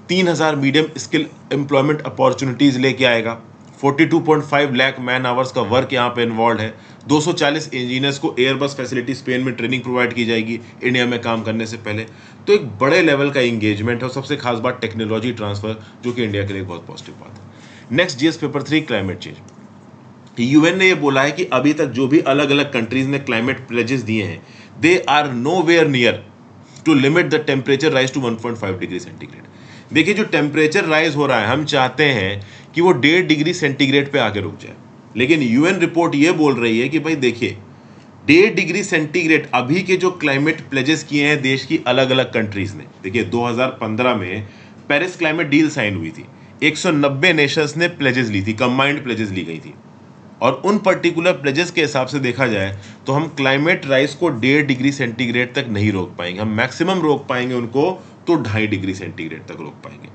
3,000 मीडियम स्किल एम्प्लॉयमेंट अपॉर्चुनिटीज लेके आएगा, 42.5 लाख मैन आवर्स का वर्क यहाँ पे इन्वॉल्व है, 240 इंजीनियर्स को एयरबस फैसिलिटी स्पेन में ट्रेनिंग प्रोवाइड की जाएगी इंडिया में काम करने से पहले। तो एक बड़े लेवल का इंगेजमेंट है, और सबसे खास बात टेक्नोलॉजी ट्रांसफर, जो कि इंडिया के लिए बहुत पॉजिटिव बात है। Next GS paper 3, climate change. UN ने ये बोला है कि अभी तक जो भी अलग अलग कंट्रीज ने क्लाइमेट प्लेजेस दिए हैं, they are nowhere near to limit the temperature rise to 1.5 degree centigrade. देखिए, जो टेम्परेचर राइज हो रहा है, हम चाहते हैं कि वो 1.5 डिग्री सेंटीग्रेड पे आके रुक जाए, लेकिन UN रिपोर्ट ये बोल रही है कि भाई देखिए, 1.5 डिग्री सेंटीग्रेड अभी के जो क्लाइमेट प्लेजेस किए हैं देश की अलग अलग कंट्रीज ने, देखिए 2015 में पेरिस क्लाइमेट डील साइन हुई थी, 190 नेशंस ने प्लेजेस ली थी, कंबाइंड प्लेजेस ली गई थी, और उन पर्टिकुलर प्लेजेस के हिसाब से देखा जाए तो हम क्लाइमेट राइज को 1.5 डिग्री सेंटीग्रेड तक नहीं रोक पाएंगे। हम मैक्सिमम रोक पाएंगे उनको तो 2.5 डिग्री सेंटीग्रेड तक रोक पाएंगे,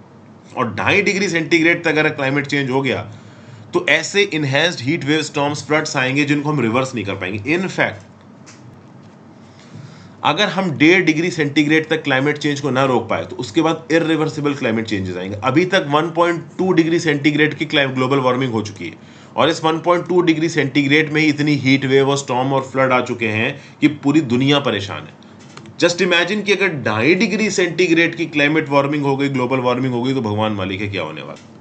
और 2.5 डिग्री सेंटीग्रेड तक अगर क्लाइमेट चेंज हो गया तो ऐसे enhanced heat wave storms, floods आएंगे जिनको हम रिवर्स नहीं कर पाएंगे। इनफैक्ट अगर हम 1.5 डिग्री सेंटीग्रेड तक क्लाइमेट चेंज को ना रोक पाए तो उसके बाद इरिवर्सिबल क्लाइमेट चेंजेस आएंगे। अभी तक 1.2 डिग्री सेंटीग्रेड की ग्लोबल वार्मिंग हो चुकी है, और इस 1.2 डिग्री सेंटीग्रेड में ही इतनी हीट वेव और स्टॉर्म और फ्लड आ चुके हैं कि पूरी दुनिया परेशान है। जस्ट इमेजिन कि अगर 2.5 डिग्री सेंटीग्रेड की क्लाइमेट वार्मिंग हो गई, ग्लोबल वार्मिंग हो गई, तो भगवान मालिक है क्या होने वाला।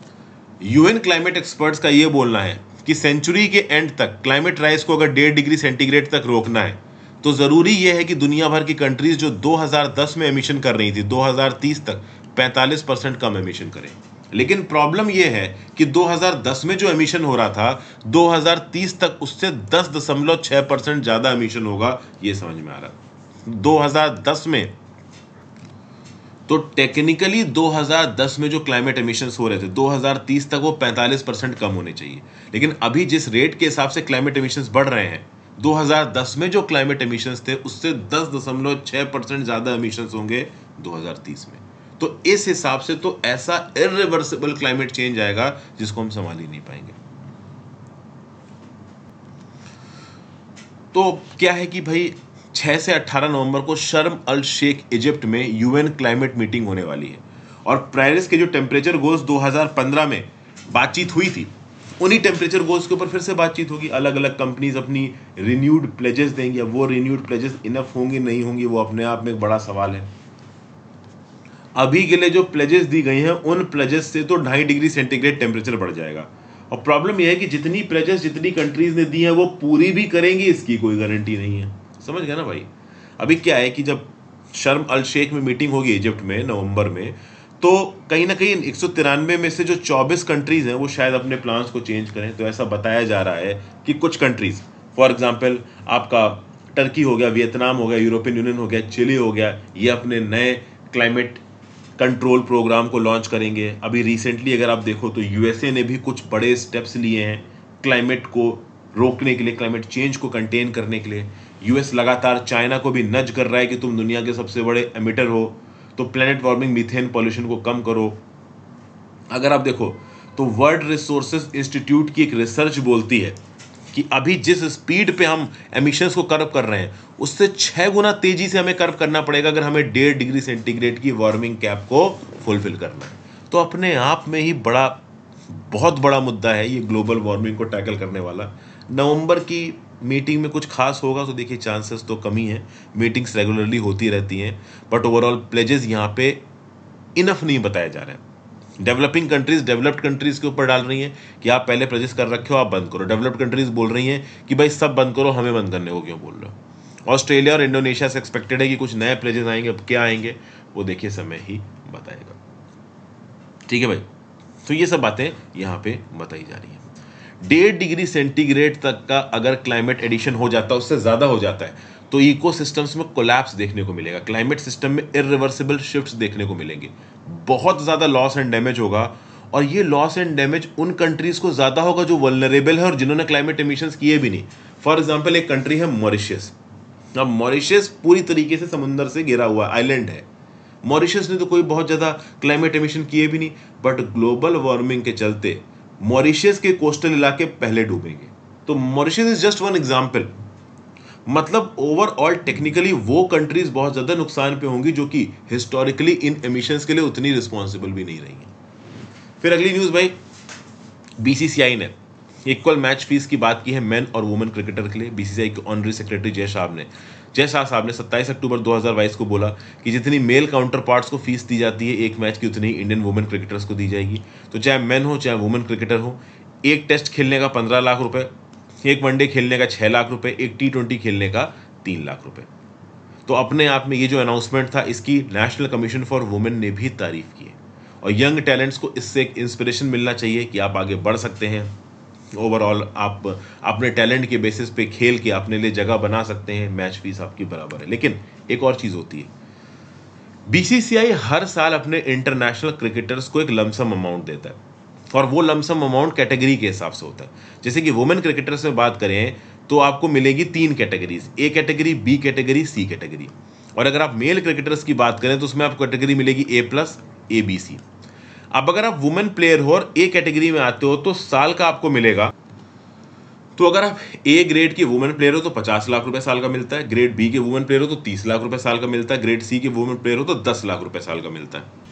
UN क्लाइमेट एक्सपर्ट्स का यह बोलना है कि सेंचुरी के एंड तक क्लाइमेट राइज को अगर 1.5 डिग्री सेंटीग्रेड तक रोकना है तो जरूरी यह है कि दुनिया भर की कंट्रीज जो 2010 में एमिशन कर रही थी, 2030 तक 45% कम एमिशन करें। लेकिन प्रॉब्लम यह है कि 2010 में जो एमिशन हो रहा था 2030 तक उससे 10.6% ज्यादा एमिशन होगा, ये समझ में आ रहा। 2010 में तो टेक्निकली 2010 में जो क्लाइमेट एमिशंस हो रहे थे 2030 तक वो 45% कम होने चाहिए, लेकिन अभी जिस रेट के हिसाब से क्लाइमेट एमिशंस बढ़ रहे हैं 2010 में जो क्लाइमेट एमिशंस थे उससे 10.6% ज्यादा एमिशंस होंगे 2030 में। तो इस हिसाब से तो ऐसा इरिवर्सिबल क्लाइमेट चेंज आएगा जिसको हम संभाल ही नहीं पाएंगे। तो क्या है कि भाई 6 से 18 नवंबर को शर्म अल शेख इजिप्ट में यूएन क्लाइमेट मीटिंग होने वाली है, और पेरिस के जो टेम्परेचर गोल्स 2015 में बातचीत हुई थी उन्हीं टेम्परेचर गोल्स के ऊपर फिर से बातचीत होगी। अलग अलग कंपनीज अपनी रिन्यूड प्लेजेस देंगी, अब वो रिन्यूड प्लेजेस इनफ होंगी नहीं होंगी वो अपने आप में एक बड़ा सवाल है। अभी के लिए जो प्लेजेस दी गई हैं उन प्लेजेस से तो 2.5 डिग्री सेंटीग्रेड टेम्परेचर बढ़ जाएगा, और प्रॉब्लम यह है कि जितनी प्लेजेस जितनी कंट्रीज ने दी हैं वो पूरी भी करेंगी इसकी कोई गारंटी नहीं है। समझ गया ना भाई। अभी क्या है कि जब शर्म अल शेख में मीटिंग होगी इजिप्ट में नवंबर में, तो कहीं ना कहीं 193 में से जो 24 कंट्रीज हैं वो शायद अपने प्लान्स को चेंज करें। तो ऐसा बताया जा रहा है कि कुछ कंट्रीज, फॉर एग्जांपल आपका टर्की हो गया, वियतनाम हो गया, यूरोपियन यूनियन हो गया, चिली हो गया, ये अपने नए क्लाइमेट कंट्रोल प्रोग्राम को लॉन्च करेंगे। अभी रिसेंटली अगर आप देखो तो यूएसए ने भी कुछ बड़े स्टेप्स लिए हैं क्लाइमेट को रोकने के लिए, क्लाइमेट चेंज को कंटेन करने के लिए। यूएस लगातार चाइना को भी नज कर रहा है कि तुम दुनिया के सबसे बड़े एमिटर हो, तो प्लेनेट वार्मिंग मीथेन पॉल्यूशन को कम करो। अगर आप देखो तो वर्ल्ड रिसोर्सेज इंस्टीट्यूट की एक रिसर्च बोलती है कि अभी जिस स्पीड पे हम एमिशंस को कर्व कर रहे हैं उससे 6 गुना तेजी से हमें कर्व करना पड़ेगा अगर हमें 1.5 डिग्री सेंटीग्रेड की वार्मिंग कैप को फुलफिल करना है। तो अपने आप में ही बहुत बड़ा मुद्दा है ये ग्लोबल वार्मिंग को टैकल करने वाला। नवंबर की मीटिंग में कुछ खास होगा तो देखिए चांसेस तो कम ही हैं, मीटिंग्स रेगुलरली होती रहती हैं, बट ओवरऑल प्लेजेस यहाँ पे इनफ नहीं बताए जा रहे हैं। डेवलपिंग कंट्रीज डेवलप्ड कंट्रीज के ऊपर डाल रही हैं कि आप पहले प्लेजेस कर रखे हो, आप बंद करो। डेवलप्ड कंट्रीज बोल रही हैं कि भाई सब बंद करो, हमें बंद करने को क्यों बोल रहे हो। ऑस्ट्रेलिया और इंडोनेशिया से एक्सपेक्टेड है कि कुछ नए प्लेजेस आएंगे, अब क्या आएंगे वो देखिए समय ही बताएगा। ठीक है भाई, तो ये सब बातें यहाँ पे बताई जा रही हैं। 1.5 डिग्री सेंटीग्रेड तक का अगर क्लाइमेट एडिशन हो जाता है, उससे ज्यादा हो जाता है, तो इकोसिस्टम्स में कोलैप्स देखने को मिलेगा, क्लाइमेट सिस्टम में इरिवर्सिबल शिफ्ट्स देखने को मिलेंगे, बहुत ज्यादा लॉस एंड डैमेज होगा। और ये लॉस एंड डैमेज उन कंट्रीज को ज्यादा होगा जो वल्नरेबल है और जिन्होंने क्लाइमेट एमिशंस किए भी नहीं। फॉर एग्जांपल एक कंट्री है मॉरिशस। अब मॉरिशस पूरी तरीके से समुंदर से घिरा हुआ आइलैंड है। मॉरिशस ने तो कोई बहुत ज्यादा क्लाइमेट एमिशन किए भी नहीं, बट ग्लोबल वार्मिंग के चलते मॉरिशस के कोस्टल इलाके पहले डूबेंगे। तो Mauritius is just one example. मतलब ओवरऑल टेक्निकली वो कंट्रीज बहुत ज्यादा नुकसान पे होंगी जो कि हिस्टोरिकली इन एमिशंस के लिए उतनी रिस्पॉन्सिबल भी नहीं रही हैं। फिर अगली न्यूज भाई, बीसीसीआई ने इक्वल मैच फीस की बात की है मेन और वुमेन क्रिकेटर के लिए। बीसीसीआई के ऑनरी सेक्रेटरी जय शाह साहब ने 27 अक्टूबर 2022 को बोला कि जितनी मेल काउंटर पार्ट्स को फीस दी जाती है एक मैच की, उतनी इंडियन वुमेन क्रिकेटर्स को दी जाएगी। तो चाहे मेन हो चाहे वुमेन क्रिकेटर हो, एक टेस्ट खेलने का 15 लाख रुपए, एक वनडे खेलने का 6 लाख रुपए, एक T20 खेलने का 3 लाख रुपए। तो अपने आप में ये जो अनाउंसमेंट था इसकी नेशनल कमीशन फॉर वुमेन ने भी तारीफ की है, और यंग टैलेंट्स को इससे एक इंस्पिरेशन मिलना चाहिए कि आप आगे बढ़ सकते हैं। ओवरऑल आप अपने टैलेंट के बेसिस पे खेल के अपने लिए जगह बना सकते हैं, मैच फीस आपकी बराबर है। लेकिन एक और चीज होती है, बीसीसीआई हर साल अपने इंटरनेशनल क्रिकेटर्स को एक लमसम अमाउंट देता है, और वो लमसम अमाउंट कैटेगरी के हिसाब से होता है। जैसे कि वुमेन क्रिकेटर्स में बात करें तो आपको मिलेगी 3 categories, A category, B category, C category. और अगर आप मेल क्रिकेटर्स की बात करें तो उसमें आपको कैटेगरी मिलेगी A+, ABC। अब अगर आप वुमेन प्लेयर हो और ए कैटेगरी में आते हो तो साल का आपको मिलेगा, तो अगर आप ए ग्रेड के वुमेन प्लेयर हो तो 50 लाख रुपए साल का मिलता है, ग्रेड बी के वुमेन प्लेयर हो तो 30 लाख रुपए साल का मिलता है, ग्रेड सी के वुमेन प्लेयर हो तो 10 लाख रुपए साल का मिलता है।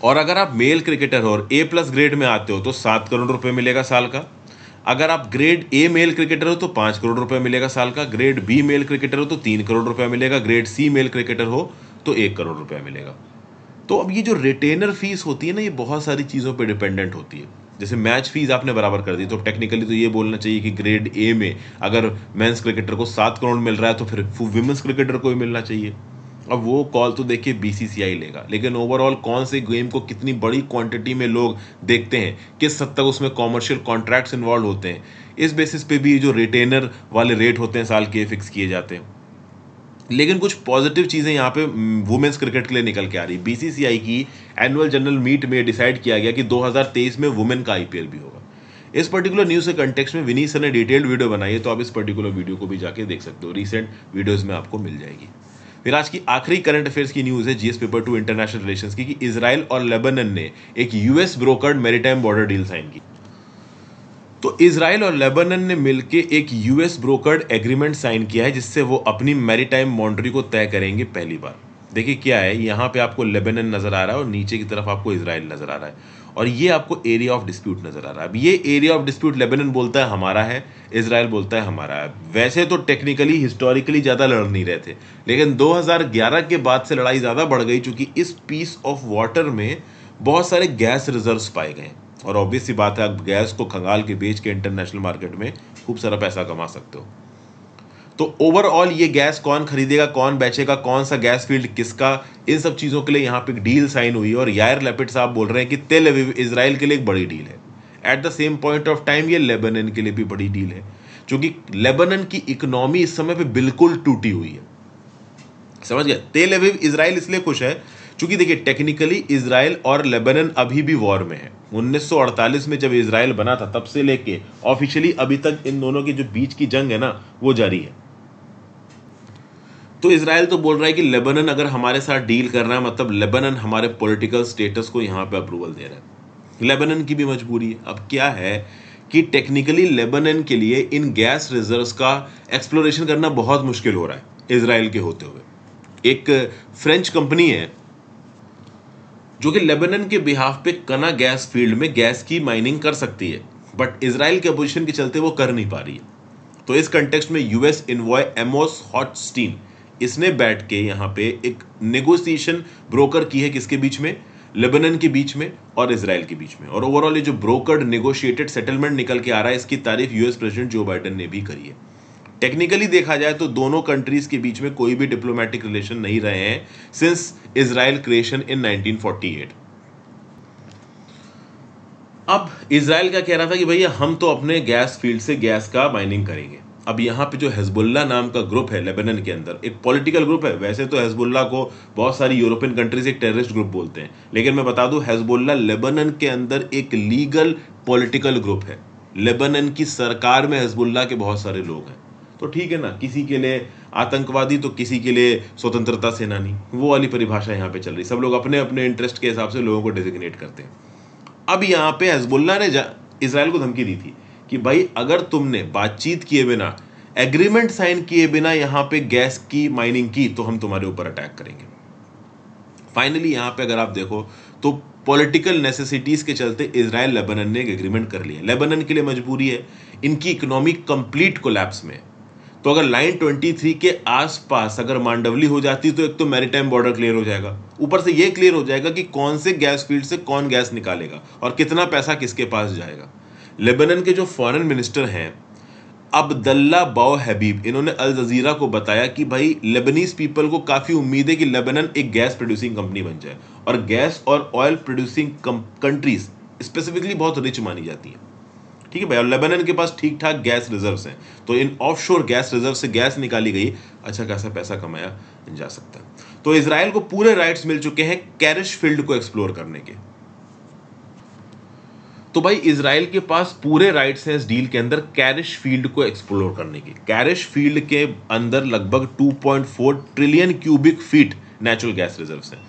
और अगर आप मेल क्रिकेटर हो और A+ ग्रेड में आते हो तो 7 करोड़ रुपए मिलेगा साल का। अगर आप ग्रेड ए मेल क्रिकेटर हो तो 5 करोड़ रुपए मिलेगा साल का, ग्रेड बी मेल क्रिकेटर हो तो 3 करोड़ रुपए मिलेगा, ग्रेड सी मेल क्रिकेटर हो तो 1 करोड़ रुपया मिलेगा। तो अब ये जो रिटेनर फीस होती है ना, ये बहुत सारी चीज़ों पे डिपेंडेंट होती है। जैसे मैच फीस आपने बराबर कर दी तो टेक्निकली तो ये बोलना चाहिए कि ग्रेड ए में अगर मेंस क्रिकेटर को 7 करोड़ मिल रहा है तो फिर वुमेन्स क्रिकेटर को भी मिलना चाहिए। अब वो कॉल तो देखिए बीसीसीआई लेगा, लेकिन ओवरऑल कौन से गेम को कितनी बड़ी क्वांटिटी में लोग देखते हैं, किस हद तक उसमें कॉमर्शियल कॉन्ट्रैक्ट्स इन्वॉल्व होते हैं, इस बेसिस पे भी जो रिटेनर वाले रेट होते हैं साल के फिक्स किए जाते हैं। लेकिन कुछ पॉजिटिव चीज़ें यहाँ पे वुमेन्स क्रिकेट के लिए निकल के आ रही। बीसीसीआई की एनुअल जनरल मीट में डिसाइड किया गया कि 2023 में वुमेन का आईपीएल भी होगा। इस पर्टिकुलर न्यूज़ के कंटेक्स्ट में विनीत सर ने डिटेल्ड वीडियो बनाई है, तो आप इस पर्टिकुलर वीडियो को भी जाके देख सकते हो, रिसेंट वीडियोज़ में आपको मिल जाएगी। फिर आज की आखिरी करंट अफेयर्स की न्यूज़ है जीएस पेपर 2 इंटरनेशनल रिलेशंस की, कि इजराइल और लेबनान ने एक US brokered maritime border deal sign की। तो इजराइल और लेबनान ने मिलकर एक यूएस ब्रोकर्ड एग्रीमेंट साइन किया है, जिससे वो अपनी मैरीटाइम बाउंड्री को तय करेंगे पहली बार। देखिए क्या है, यहाँ पे आपको लेबनान नजर आ रहा है और नीचे की तरफ आपको इजराइल नजर आ रहा है, और ये आपको एरिया ऑफ डिस्प्यूट नजर आ रहा है। अब ये एरिया ऑफ डिस्प्यूट लेबनान बोलता है हमारा है, इजराइल बोलता है हमारा है। वैसे तो टेक्निकली हिस्टोरिकली ज्यादा लड़ नहीं रहे थे, लेकिन 2011 के बाद से लड़ाई ज्यादा बढ़ गई, चूंकि इस पीस ऑफ वाटर में बहुत सारे गैस रिजर्व्स पाए गए, और ऑब्वियस सी बात है आप गैस को खंगाल के बेच के इंटरनेशनल मार्केट में खूब सारा पैसा कमा सकते हो। तो ओवरऑल ये गैस कौन खरीदेगा, कौन बेचेगा, कौन सा गैस फील्ड किसका, इन सब चीजों के लिए यहाँ पे डील साइन हुई। और यायर लैपिड साहब बोल रहे हैं कि तेल अवीव इजराइल के लिए एक बड़ी डील है। At the same point of time ये लेबनान के लिए भी बड़ी डील है, क्योंकि लेबनान की इकोनॉमी इस समय पे बिल्कुल टूटी हुई है। समझ गए? तेल अवीव इजराइल इसलिए खुश है क्योंकि देखिए टेक्निकली इजराइल और लेबनान अभी भी वॉर में है। 1948 में जब इजराइल बना था तब से लेके ऑफिशियली अभी तक इन दोनों के जो बीच की जंग है ना, वो जारी है। तो इजराइल तो बोल रहा है कि लेबनान अगर हमारे साथ डील कर रहा है, मतलब लेबनान हमारे पॉलिटिकल स्टेटस को यहां पे अप्रूवल दे रहा है। लेबनान की भी मजबूरी है। अब क्या है कि टेक्निकली लेबनान के लिए इन गैस रिजर्व्स का एक्सप्लोरेशन करना बहुत मुश्किल हो रहा है इजराइल के होते हुए। एक फ्रेंच कंपनी है जो कि लेबनान के बिहाफ पे कना गैस फील्ड में गैस की माइनिंग कर सकती है, बट इजराइल के अपोजिशन के चलते वो कर नहीं पा रही है। तो इस कंटेक्स्ट में यूएस इन्वॉय एमोस हॉटस्टीन, इसने बैठ के यहाँ पे एक नेगोशिएशन ब्रोकर की है, किसके बीच में, लेबनान के बीच में और इजराइल के बीच में। और ओवरऑल ये जो ब्रोकर्ड नेगोशिएटेड सेटलमेंट निकल के आ रहा है, इसकी तारीफ यूएस प्रेसिडेंट जो बाइडेन ने भी करी है। टेक्निकली देखा जाए तो दोनों कंट्रीज के बीच में कोई भी डिप्लोमेटिक रिलेशन नहीं रहे हैं सिंस इजराइल क्रिएशन इन 1948। अब इजराइल का कह रहा था कि भैया हम तो अपने गैस फील्ड से गैस का माइनिंग करेंगे। अब यहाँ पे जो हिजबुल्लाह नाम का ग्रुप है लेबनान के अंदर, एक पॉलिटिकल ग्रुप है। वैसे तो हिजबुल्लाह को बहुत सारी यूरोपियन कंट्रीज एक टेररिस्ट ग्रुप बोलते हैं, लेकिन मैं बता दूं हिजबुल्लाह लेबनान के अंदर एक लीगल पॉलिटिकल ग्रुप है। लेबनान की सरकार में हिजबुल्लाह के बहुत सारे लोग हैं। तो ठीक है ना, किसी के लिए आतंकवादी तो किसी के लिए स्वतंत्रता सेनानी, वो वाली परिभाषा यहाँ पे चल रही। सब लोग अपने अपने इंटरेस्ट के हिसाब से लोगों को डेजिग्नेट करते हैं। अब यहाँ पे हिजबुल्लाह ने इजराइल को धमकी दी थी कि भाई अगर तुमने बातचीत किए बिना, एग्रीमेंट साइन किए बिना यहाँ पे गैस की माइनिंग की तो हम तुम्हारे ऊपर अटैक करेंगे। फाइनली यहाँ पे अगर आप देखो तो पॉलिटिकल नेसेसिटीज के चलते इजराइल लेबनान ने एक एग्रीमेंट कर लिया। लेबनान के लिए मजबूरी है, इनकी इकोनॉमी कंप्लीट कोलैप्स में। तो अगर लाइन 23 के आसपास अगर मांडवली हो जाती तो एक तो मैरीटाइम बॉर्डर क्लियर हो जाएगा, ऊपर से ये क्लियर हो जाएगा कि कौन से गैस फील्ड से कौन गैस निकालेगा और कितना पैसा किसके पास जाएगा। लेबनान के जो फॉरेन मिनिस्टर हैं अब्दुल्ला बाओ हबीब, इन्होंने अल जजीरा को बताया कि भाई लेबनीज पीपल को काफी उम्मीद है कि लेबनान एक गैस प्रोड्यूसिंग कंपनी बन जाए, और गैस और ऑयल प्रोड्यूसिंग कंट्रीज स्पेसिफिकली बहुत रिच मानी जाती है। ठीक है भाई, और लेबनान के पास ठीक ठाक गैस रिजर्व्स हैं, तो इन ऑफशोर गैस रिजर्व से गैस निकाली गई, अच्छा खासा पैसा कमाया जा सकता है। तो इजराइल को पूरे राइट्स मिल चुके हैं कैरिश फील्ड को एक्सप्लोर करने के। तो भाई इजराइल के पास पूरे राइट्स हैं इस डील के अंदर कैरिश फील्ड को एक्सप्लोर करने के। कैरिश फील्ड के अंदर लगभग 2.4 trillion cubic feet natural gas reserves हैं,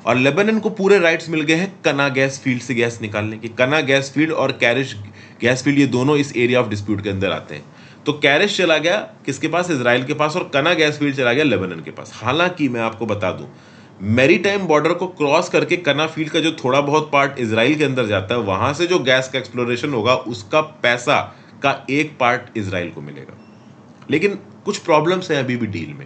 और लेबनान को पूरे राइट्स मिल गए हैं कना गैस फील्ड से गैस निकालने के। कना गैस फील्ड और कैरिश गैस फील्ड ये दोनों इस एरिया ऑफ डिस्प्यूट के अंदर आते हैं। तो कैरिश चला गया किसके पास, इजराइल के पास, और कना गैस फील्ड चला गया लेबनान के पास। हालांकि मैं आपको बता दूं, मैरीटाइम बॉर्डर को क्रॉस करके कना फील्ड का जो थोड़ा बहुत पार्ट इजराइल के अंदर जाता है, वहां से जो गैस का एक्सप्लोरेशन होगा उसका पैसा का एक पार्ट इजराइल को मिलेगा। लेकिन कुछ प्रॉब्लम्स हैं अभी भी डील में।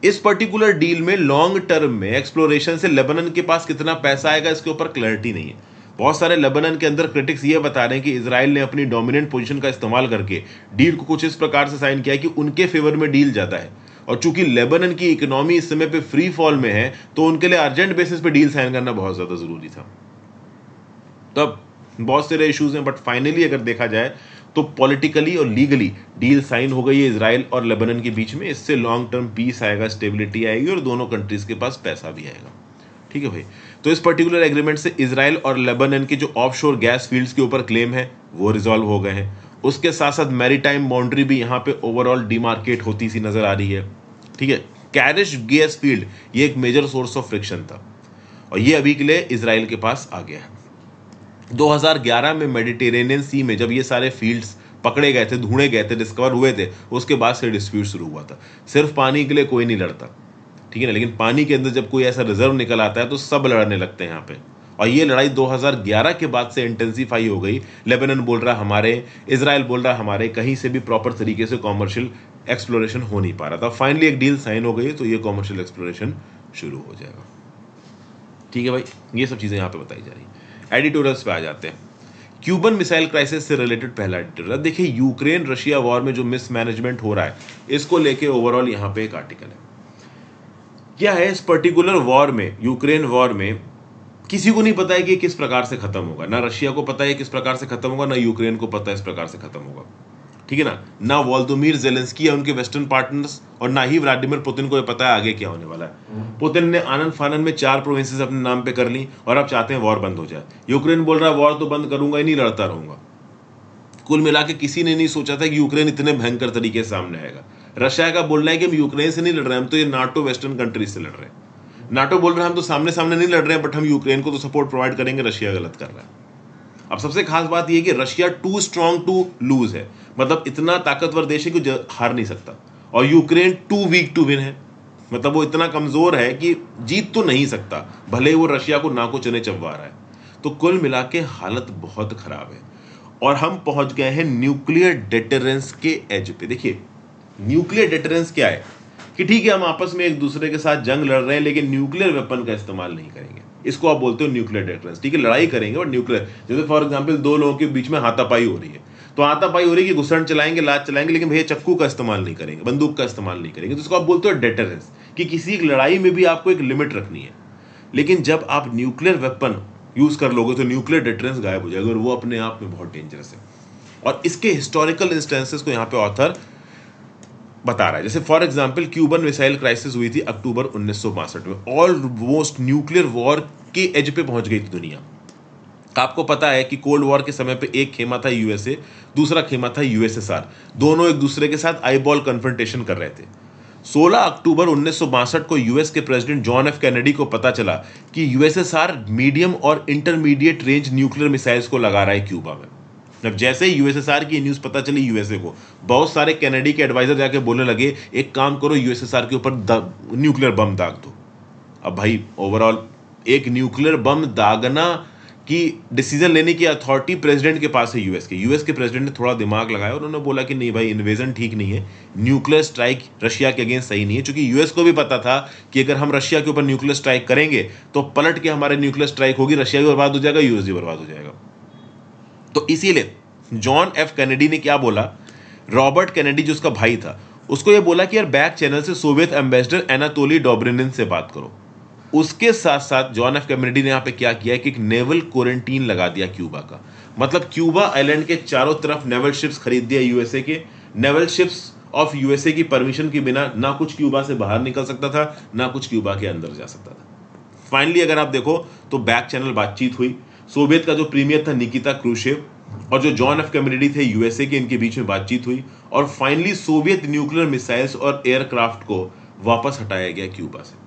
इस पर्टिकुलर डील में लॉन्ग टर्म में एक्सप्लोरेशन से लेबनान के पास कितना पैसा आएगा इसके ऊपर क्लैरिटी नहीं है। बहुत सारे लेबनान के अंदर क्रिटिक्स ये बता रहे हैं कि इजराइल ने अपनी डोमिनेंट पोजीशन का इस्तेमाल करके डील को कुछ इस प्रकार से साइन किया कि उनके फेवर में डील जाता है। और चूंकि लेबनान की इकोनॉमी इस समय पे फ्री फॉल में है, तो उनके लिए अर्जेंट बेसिस पे डील साइन करना बहुत ज्यादा जरूरी था। तब बहुत सारे इश्यूज हैं, बट फाइनली अगर देखा जाए तो पॉलिटिकली और लीगली डील साइन हो गई है इजराइल और लेबनान के बीच में। इससे लॉन्ग टर्म पीस आएगा, स्टेबिलिटी आएगी और दोनों कंट्रीज के पास पैसा भी आएगा। ठीक है भाई, तो इस पर्टिकुलर एग्रीमेंट से इजराइल और लेबनान के जो ऑफशोर गैस फील्ड्स के ऊपर क्लेम है वो रिजॉल्व हो गए हैं। उसके साथ साथ मैरीटाइम बाउंड्री भी यहाँ पे ओवरऑल डिमार्केट होती सी नजर आ रही है। ठीक है, कैरिश गैस फील्ड ये एक मेजर सोर्स ऑफ फ्रिक्शन था और ये अभी के लिए इजराइल के पास आ गया है। 2011 में मेडिटेरेनियन सी में जब ये सारे फील्ड्स पकड़े गए थे, ढूंढे गए थे, डिस्कवर हुए थे, उसके बाद से डिस्प्यूट शुरू हुआ था। सिर्फ पानी के लिए कोई नहीं लड़ता, ठीक है ना, लेकिन पानी के अंदर जब कोई ऐसा रिजर्व निकल आता है तो सब लड़ने लगते हैं यहाँ पे। और ये लड़ाई 2011 के बाद से इंटेंसिफाई हो गई। लेबनान बोल रहा है हमारे, इजराइल बोल रहा है हमारे, कहीं से भी प्रॉपर तरीके से कॉमर्शियल एक्सप्लोरेशन हो नहीं पा रहा था। फाइनली एक डील साइन हो गई तो ये कॉमर्शियल एक्सप्लोरेशन शुरू हो जाएगा। ठीक है भाई, ये सब चीजें यहाँ पे बताई जा रही है। एडिटोरियल्स पे आ जाते हैं। क्यूबन मिसाइल क्राइसिस से रिलेटेड पहला एडिटोरियल। देखिए, यूक्रेन रशिया वॉर में जो मिसमैनेजमेंट हो रहा है इसको लेके ओवरऑल यहाँ पे एक आर्टिकल है। क्या है इस पर्टिकुलर वॉर में, यूक्रेन वॉर में किसी को नहीं पता है कि किस प्रकार से खत्म होगा। ना रशिया को पता है किस प्रकार से खत्म होगा, ना यूक्रेन को पता है इस प्रकार से खत्म होगा। ठीक है ना वोलोदिमीर ज़ेलेंस्की या उनके वेस्टर्न पार्टनर्स और ना ही व्लादिमीर पुतिन को ये पता है आगे क्या होने वाला है। पुतिन ने आनंद फानंद में 4 प्रोविंसेस अपने नाम पे कर ली और अब चाहते हैं वॉर बंद हो जाए। यूक्रेन बोल रहा है वॉर तो बंद करूंगा ही नहीं, लड़ता रहूंगा। कुल मिला के किसी ने नहीं सोचा था कि यूक्रेन इतने भयंकर तरीके से सामने आएगा। रशिया का बोलना है कि हम यूक्रेन से नहीं लड़ रहे हैं, हम तो ये नाटो वेस्टर्न कंट्रीज से लड़ रहे हैं। नाटो बोल रहे हैं हम तो सामने सामने नहीं लड़ रहे हैं, बट हम यूक्रेन को तो सपोर्ट प्रोवाइड करेंगे, रशिया गलत कर रहा है। अब सबसे खास बात यह कि Russia too strong to lose है, मतलब इतना ताकतवर देश है कि हार नहीं सकता, और Ukraine too weak to win है, मतलब वो इतना कमजोर है कि जीत तो नहीं सकता, भले ही वो रशिया को नाको चने चबवा रहा है। तो कुल मिला के हालत बहुत खराब है और हम पहुंच गए हैं न्यूक्लियर डेटरेंस के एज पे। देखिए, न्यूक्लियर डेटरेंस क्या है कि ठीक है हम आपस में एक दूसरे के साथ जंग लड़ रहे हैं लेकिन न्यूक्लियर वेपन का इस्तेमाल नहीं करेंगे, इसको आप बोलते हो न्यूक्लियर डेटरेंस। ठीक है, लड़ाई करेंगे और न्यूक्लियर, जैसे फॉर एग्जांपल 2 लोगों के बीच में हाथापाई हो रही है, तो हाथापाई हो रही है कि घुसड़ चलाएंगे, लात चलाएंगे, लेकिन भैया चक्कू का इस्तेमाल नहीं करेंगे, बंदूक का इस्तेमाल नहीं करेंगे, तो इसको आप बोलते हो डेटरेंस, कि किसी एक लड़ाई में भी आपको एक लिमिट रखनी है। लेकिन जब आप न्यूक्लियर वेपन यूज कर लोगे तो न्यूक्लियर डेटरेंस गायब हो जाएगा और वो अपने आप में बहुत डेंजरस है। और इसके हिस्टोरिकल इंस्टेंसेस को यहाँ पे ऑथर बता रहा है। जैसे for example Cuban missile crisis हुई थी अक्टूबर 1962 में, ऑलमोस्ट न्यूक्लियर वॉर के एज पे पहुंच गई थी दुनिया। आपको पता है कि कोल्ड वॉर के समय पे एक खेमा था यूएसए, दूसरा खेमा था यूएसएसआर, दोनों एक दूसरे के साथ आईबॉल कन्फ्रंटेशन कर रहे थे। 16 अक्टूबर 1962 को यूएस के प्रेसिडेंट जॉन एफ कैनेडी को पता चला कि यूएसएसआर मीडियम और इंटरमीडिएट रेंज न्यूक्लियर मिसाइल्स को लगा रहा है क्यूबा में। जब जैसे ही यूएसएसआर की न्यूज पता चली यूएसए को, बहुत सारे कैनेडी के एडवाइजर जाके बोलने लगे एक काम करो यूएसएसआर के ऊपर न्यूक्लियर बम दाग दो। अब भाई ओवरऑल एक न्यूक्लियर बम दागना की डिसीजन लेने की अथॉरिटी प्रेसिडेंट के पास है यूएस के। यूएस के प्रेसिडेंट ने थोड़ा दिमाग लगाया और उन्होंने बोला कि नहीं भाई, इन्वेजन ठीक नहीं है, न्यूक्लियर स्ट्राइक रशिया के अगेंस्ट सही नहीं है, क्योंकि यूएस को भी पता था कि अगर हम रशिया के ऊपर न्यूक्लियर स्ट्राइक करेंगे तो पलट के हमारे न्यूक्लियर स्ट्राइक होगी, रशिया भी बर्बाद हो जाएगा, यूएस भी बर्बाद हो जाएगा। तो इसीलिए जॉन एफ कैनेडी ने क्या बोला, रॉबर्ट कैनेडी जो उसका भाई था, उसको यह बोला कि यार बैक चैनल से सोवियत एम्बेसडर एनातोली डोब्रिनिन से बात करो। उसके साथ साथ जॉन एफ कैनेडी ने यहाँ पे क्या किया कि एक नेवल क्वारंटीन लगा दिया क्यूबा का, मतलब क्यूबा आइलैंड के चारों तरफ नेवल शिप्स खरीद दिया यूएसए के। नेवल शिप्स ऑफ यूएसए की परमिशन के बिना ना कुछ क्यूबा से बाहर निकल सकता था, ना कुछ क्यूबा के अंदर जा सकता था। फाइनली अगर आप देखो तो बैक चैनल बातचीत हुई, सोवियत का जो प्रीमियर था निकिता क्रूशेव और जो जॉन एफ कैनेडी थे यूएसए के, इनके बीच में बातचीत हुई और फाइनली सोवियत न्यूक्लियर मिसाइल्स और एयरक्राफ्ट को वापस हटाया गया क्यूबा से।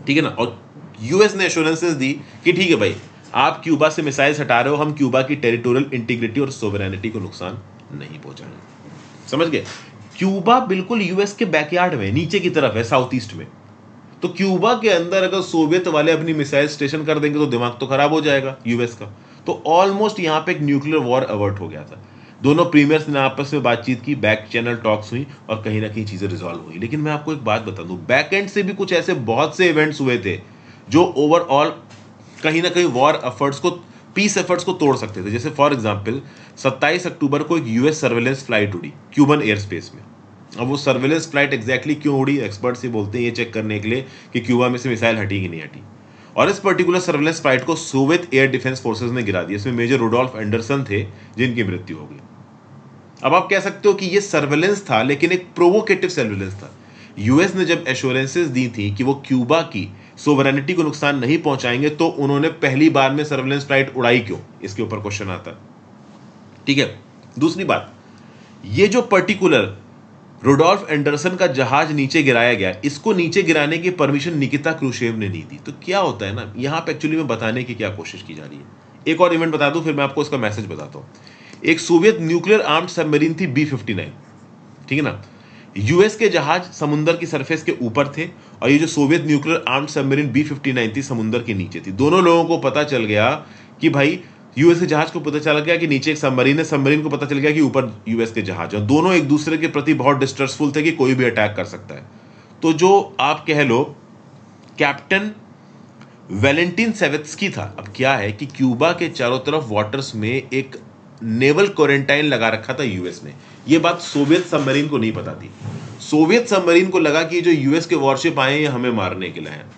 ठीक है ना, और यूएस ने एश्योरेंसेस दी कि ठीक है भाई, आप क्यूबा से मिसाइल्स हटा रहे हो, हम क्यूबा की टेरिटोरियल इंटीग्रिटी और सोवरेनिटी को नुकसान नहीं पहुंचाएंगे। समझ गए? क्यूबा बिल्कुल यूएस के बैकयार्ड में, नीचे की तरफ है, साउथ ईस्ट में। तो क्यूबा के अंदर अगर सोवियत वाले अपनी मिसाइल स्टेशन कर देंगे तो दिमाग तो खराब हो जाएगा यूएस का। तो ऑलमोस्ट यहां पे एक न्यूक्लियर वॉर अवर्ट हो गया था। दोनों प्रीमियर्स ने आपस में बातचीत की, बैक चैनल टॉक्स हुई और कहीं ना कहीं चीजें रिजॉल्व हुई। लेकिन मैं आपको एक बात बता दूं, बैक एंड से भी कुछ ऐसे बहुत से इवेंट्स हुए थे जो ओवरऑल कहीं ना कहीं वॉर एफर्ट्स को, पीस एफर्ट्स को तोड़ सकते थे। जैसे फॉर एग्जांपल 27 अक्टूबर को एक यूएस सर्वेलेंस फ्लाइट उड़ी क्यूबन एयर स्पेस में। अब वो सर्वेलेंस फ्लाइट एग्जैक्टली क्यों उड़ी, एक्सपर्ट्स ये बोलते हैं ये चेक करने के लिए कि क्यूबा में से मिसाइल हटी कि नहीं हटी। और इस पर्टिकुलर सर्वेलेंस फ्लाइट को सोवियत एयर डिफेंस फोर्सेस ने गिरा दिया। इसमें मेजर रुडोल्फ एंडरसन थे जिनकी मृत्यु हो गई। अब आप कह सकते हो कि ये सर्वेलेंस था, लेकिन एक प्रोवोकेटिव सर्वेलेंस था। यूएस ने जब एश्योरेंसेस दी थी कि वो क्यूबा की सोवरेनिटी को नुकसान नहीं पहुंचाएंगे, तो उन्होंने पहली बार में सर्वेलेंस फ्लाइट उड़ाई क्यों, इसके ऊपर क्वेश्चन आता है। ठीक है, दूसरी बात, ये जो पर्टिकुलर रुडोल्फ एंडरसन का जहाज नीचे गिराया गया, इसको नीचे गिराने की परमिशन निकिता क्रूशेव ने नहीं दी। तो क्या होता है ना, यहां पे एक्चुअली में बताने की क्या कोशिश की जा रही है। एक और इवेंट बता दूं, फिर मैं आपको इसका मैसेज बताता हूं। एक सोवियत न्यूक्लियर आर्म्ड सबमरीन थी B-59, ठीक है ना। यूएस के जहाज समुद्र की सरफेस के ऊपर थे और ये जो Soviet nuclear armed submarine B-59 थी समुद्र के नीचे थी। दोनों लोगों को पता चल गया कि भाई यूएस के जहाज को पता चल गया कि नीचे एक सबमरीन है, सबमरीन को पता चल गया कि ऊपर यूएस के जहाज है। दोनों एक दूसरे के प्रति बहुत डिस्ट्रस्टफुल थे कि कोई भी अटैक कर सकता है। तो जो आप कह लो कैप्टन वैलेंटिन सेवेत्स्की था। अब क्या है कि क्यूबा के चारों तरफ वाटर्स में एक नेवल क्वारंटाइन लगा रखा था यूएस ने। यह बात सोवियत सबमरीन को नहीं पता थी। सोवियत सबमरीन को लगा कि जो यूएस के वॉरशिप आए हैं हमें मारने के लिए हैं।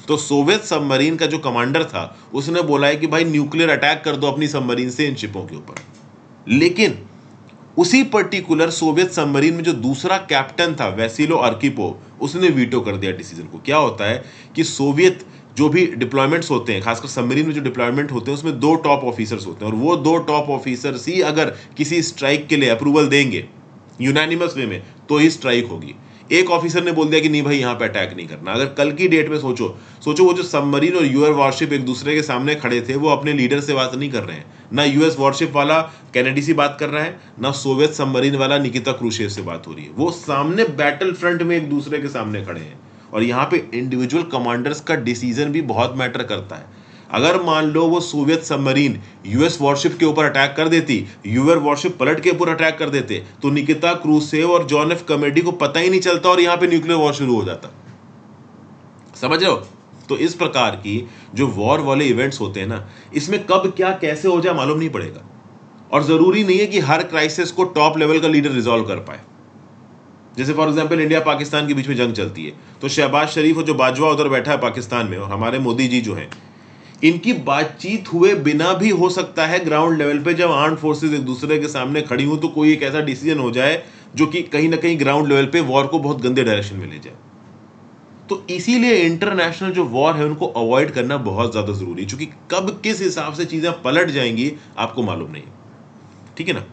तो सोवियत सबमरीन का जो कमांडर था उसने बोला है कि भाई न्यूक्लियर अटैक कर दो अपनी सबमरीन से इन शिपों के ऊपर। लेकिन उसी पर्टिकुलर सोवियत सबमरीन में जो दूसरा कैप्टन था वैसिलो अर्किपो, उसने वीटो कर दिया डिसीजन को। क्या होता है कि सोवियत जो भी डिप्लॉयमेंट्स होते हैं, खासकर सबमरीन में जो डिप्लॉयमेंट होते हैं, उसमें 2 टॉप ऑफिसर्स होते हैं और वो 2 टॉप ऑफिसर्स ही अगर किसी स्ट्राइक के लिए अप्रूवल देंगे यूनानिमस वे में, तो ही स्ट्राइक होगी। एक ऑफिसर ने बोल दिया कि नहीं भाई यहां पे अटैक नहीं करना। अगर कल की डेट में सोचो वो जो सबमरीन और यूएस वॉरशिप एक दूसरे के सामने खड़े थे, वो अपने लीडर से बात नहीं कर रहे हैं। ना यूएस वॉरशिप वाला कैनेडी से बात कर रहा है, ना सोवियत सबमरीन वाला निकिता क्रूशेव से बात हो रही है। वो सामने बैटल फ्रंट में एक दूसरे के सामने खड़े हैं। और यहां पे इंडिविजुअल कमांडर्स का डिसीजन भी बहुत मैटर करता है। अगर मान लो वो सोवियत सबमरीन यूएस वॉरशिप के ऊपर अटैक कर देती, यूएस वॉरशिप पलट के ऊपर अटैक कर देते, तो निकिता क्रूशेव और जॉन एफ कैनेडी को पता ही नहीं चलता और यहां पे न्यूक्लियर वॉर शुरू हो जाता। समझ रहे हो? तो इस प्रकार की जो वॉर वाले इवेंट्स होते हैं ना, इसमें कब क्या कैसे हो जाए मालूम नहीं पड़ेगा। और जरूरी नहीं है कि हर क्राइसिस को टॉप लेवल का लीडर रिजॉल्व कर पाए। जैसे फॉर एग्जांपल इंडिया पाकिस्तान के बीच में जंग चलती है, तो शहबाज शरीफ और जो बाजवा उधर बैठा है पाकिस्तान में, और हमारे मोदी जी जो हैं, इनकी बातचीत हुए बिना भी हो सकता है ग्राउंड लेवल पे जब आर्म्ड फोर्सेस एक दूसरे के सामने खड़ी हो, तो कोई एक ऐसा डिसीजन हो जाए जो कि कहीं ना कहीं ग्राउंड लेवल पे वॉर को बहुत गंदे डायरेक्शन में ले जाए। तो इसीलिए इंटरनेशनल जो वॉर है उनको अवॉइड करना बहुत ज्यादा जरूरी है, क्योंकि कब किस हिसाब से चीजें पलट जाएंगी आपको मालूम नहीं। ठीक है ना।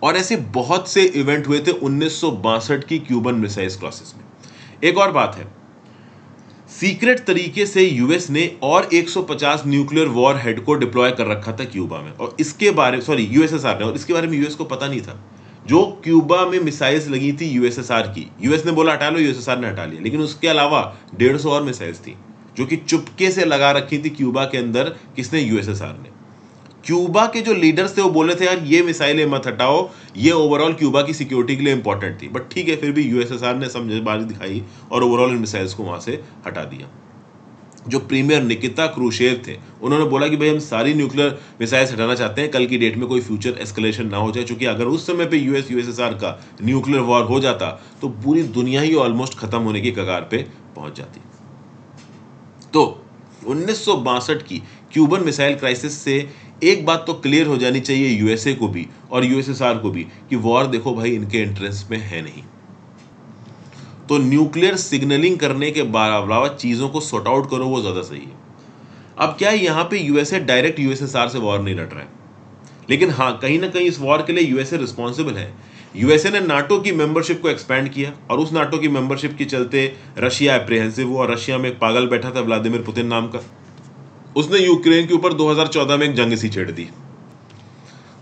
और ऐसे बहुत से इवेंट हुए थे 1962 की क्यूबन मिसाइल क्राइसिस में। एक और बात है, सीक्रेट तरीके से यूएस ने और 150 न्यूक्लियर वॉर हेड को डिप्लॉय कर रखा था क्यूबा में, और इसके बारे यूएसएसआर ने, और इसके बारे में यूएस को पता नहीं था। जो क्यूबा में मिसाइल्स लगी थी यूएसएसआर की, यूएस ने बोला हटा लो, यूएसएसआर ने हटा लिया। लेकिन उसके अलावा 150 और मिसाइल्स थी जो कि चुपके से लगा रखी थी क्यूबा के अंदर। किसने? यूएसएसआर ने। क्यूबा के जो लीडर्स थे वो बोले थे यार ये मिसाइलें मत हटाओ, ये ओवरऑल क्यूबा की सिक्योरिटी के लिए इंपॉर्टेंट थी। बट ठीक है, फिर भी यूएसएसआर ने समझदारी दिखाई और ओवरऑल इन मिसाइल्स को वहां से हटा दिया। जो प्रीमियर निकिता क्रूशेव थे, उन्होंने बोला कि भाई हम सारी न्यूक्लियर मिसाइल्स हटाना चाहते हैं, कल की डेट में कोई फ्यूचर एस्केलेशन ना हो जाए, क्योंकि अगर उस समय पे यूएसएसआर का न्यूक्लियर वॉर हो जाता तो पूरी दुनिया ही ऑलमोस्ट खत्म होने की कगार पे पहुंच जाती। तो 1962 की क्यूबन मिसाइल क्राइसिस से एक बात तो क्लियर हो जानी चाहिए यूएसए को भी और यूएसएसआर को भी कि वॉर देखो भाई इनके इंटरेस्ट में है नहीं। तो न्यूक्लियर सिग्नलिंग करने के अलावा चीजों को सॉर्ट आउट करो, वो ज्यादा सही है। अब क्या है, यहां पे यूएसए डायरेक्ट यूएसएसआर से वॉर नहीं लड़ रहा है, लेकिन हाँ कहीं ना कहीं इस वॉर के लिए यूएसए रिस्पॉन्सिबल है। यूएसए ने नाटो की मेंबरशिप को एक्सपैंड किया और उस नाटो की मेंबरशिप के चलते रशिया एप्रीहेंसिव हुआ। और रशिया में एक पागल बैठा था व्लादिमीर पुतिन नाम का, उसने यूक्रेन के ऊपर 2014 में एक जंग सी छेड़ दी।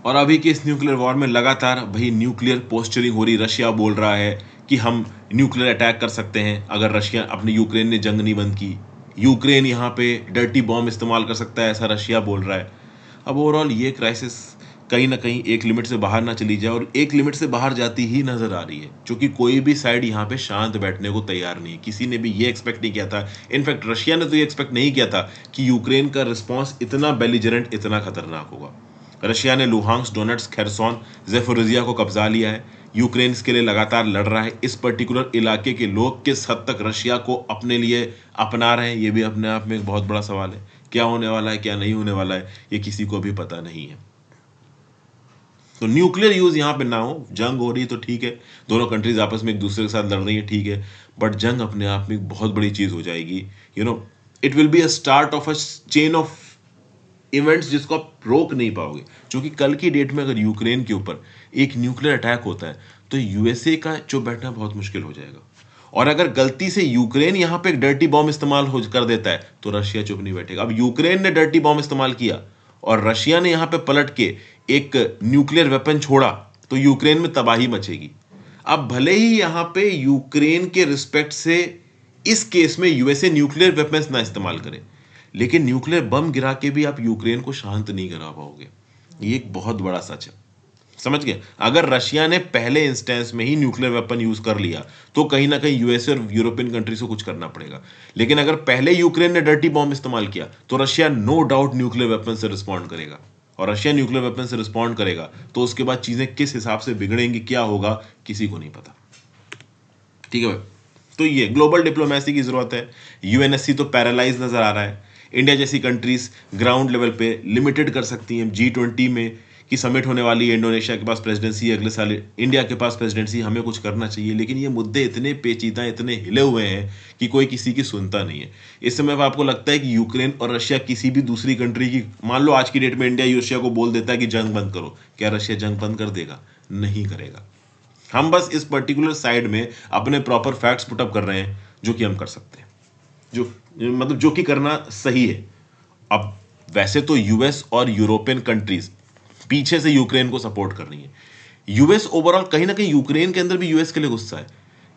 और अभी के इस न्यूक्लियर वॉर में लगातार भाई न्यूक्लियर पोस्चरिंग हो रही। रशिया बोल रहा है कि हम न्यूक्लियर अटैक कर सकते हैं अगर रशिया अपने यूक्रेन ने जंग नहीं बंद की। यूक्रेन यहाँ पे डर्टी बॉम्ब इस्तेमाल कर सकता है, ऐसा रशिया बोल रहा है। अब ओवरऑल ये क्राइसिस कहीं ना कहीं एक लिमिट से बाहर ना चली जाए, और एक लिमिट से बाहर जाती ही नजर आ रही है, क्योंकि कोई भी साइड यहाँ पे शांत बैठने को तैयार नहीं है। किसी ने भी ये एक्सपेक्ट नहीं किया था, इनफैक्ट रशिया ने तो ये एक्सपेक्ट नहीं किया था कि यूक्रेन का रिस्पॉन्स इतना बेलिजरेंट, इतना खतरनाक होगा। रशिया ने लुहांस्क, डोनेट्स्क, खेरसोन, ज़ेपोरिज़िया को कब्जा लिया है। यूक्रेन इसके लिए लगातार लड़ रहा है। इस पर्टिकुलर इलाके के लोग किस हद तक रशिया को अपने लिए अपना रहे हैं, ये भी अपने आप में एक बहुत बड़ा सवाल है। क्या होने वाला है, क्या नहीं होने वाला है, ये किसी को भी पता नहीं है। तो न्यूक्लियर यूज यहां पे ना हो, जंग हो रही है तो ठीक है, दोनों कंट्रीज आपस में एक दूसरे के साथ लड़ रही है, ठीक है, बट जंग अपने आप में एक बहुत बड़ी चीज हो जाएगी। It will be a start of a chain of events जिसको आप रोक नहीं पाओगे। क्योंकि कल की डेट में अगर यूक्रेन के ऊपर एक न्यूक्लियर अटैक होता है तो यूएसए का चुप बैठना बहुत मुश्किल हो जाएगा। और अगर गलती से यूक्रेन यहां पे एक डर्टी बॉम्ब इस्तेमाल कर देता है तो रशिया चुप नहीं बैठेगा। अब यूक्रेन ने डर्टी बॉम्ब इस्तेमाल किया और रशिया ने यहां पे पलट के एक न्यूक्लियर वेपन छोड़ा तो यूक्रेन में तबाही मचेगी। अब भले ही यहां पे यूक्रेन के रिस्पेक्ट से इस केस में यूएसए न्यूक्लियर वेपन्स ना इस्तेमाल करे, लेकिन न्यूक्लियर बम गिरा के भी आप यूक्रेन को शांत नहीं करा पाओगे। ये एक बहुत बड़ा सच है, समझ गए। अगर रशिया ने पहले इंस्टेंस में ही न्यूक्लियर वेपन यूज कर लिया तो कहीं ना कहीं यूएसए और यूरोपियन कंट्रीज को कुछ करना पड़ेगा। लेकिन अगर पहले यूक्रेन ने डर्टी बॉम्ब इस्तेमाल किया तो Russia no doubt nuclear weapon से रिस्पॉन्ड करेगा। और रशिया न्यूक्लियर वेपन से रिस्पॉन्ड करेगा तो उसके बाद चीजें किस हिसाब से बिगड़ेंगी, क्या होगा, किसी को नहीं पता। ठीक है भाई, तो ये ग्लोबल डिप्लोमेसी की जरूरत है। यूएनएससी तो पैरालाइज नजर आ रहा है। इंडिया जैसी कंट्रीज ग्राउंड लेवल पे लिमिटेड कर सकती हैं। G20 में की समिट होने वाली है, इंडोनेशिया के पास प्रेसिडेंसी अगले साल, इंडिया के पास प्रेसिडेंसी, हमें कुछ करना चाहिए। लेकिन ये मुद्दे इतने पेचीदा, इतने हिले हुए हैं कि कोई किसी की सुनता नहीं है। इस समय आपको लगता है कि यूक्रेन और रशिया किसी भी दूसरी कंट्री की, मान लो आज की डेट में इंडिया रशिया को बोल देता है कि जंग बंद करो, क्या रशिया जंग बंद कर देगा? नहीं करेगा। हम बस इस पर्टिकुलर साइड में अपने प्रॉपर फैक्ट्स पुटअप कर रहे हैं जो कि हम कर सकते हैं, जो कि करना सही है। अब वैसे तो यूएस और यूरोपियन कंट्रीज पीछे से यूक्रेन को सपोर्ट कर रही है। यूएस ओवरऑल कहीं ना कहीं यूक्रेन के अंदर भी यूएस के लिए गुस्सा है।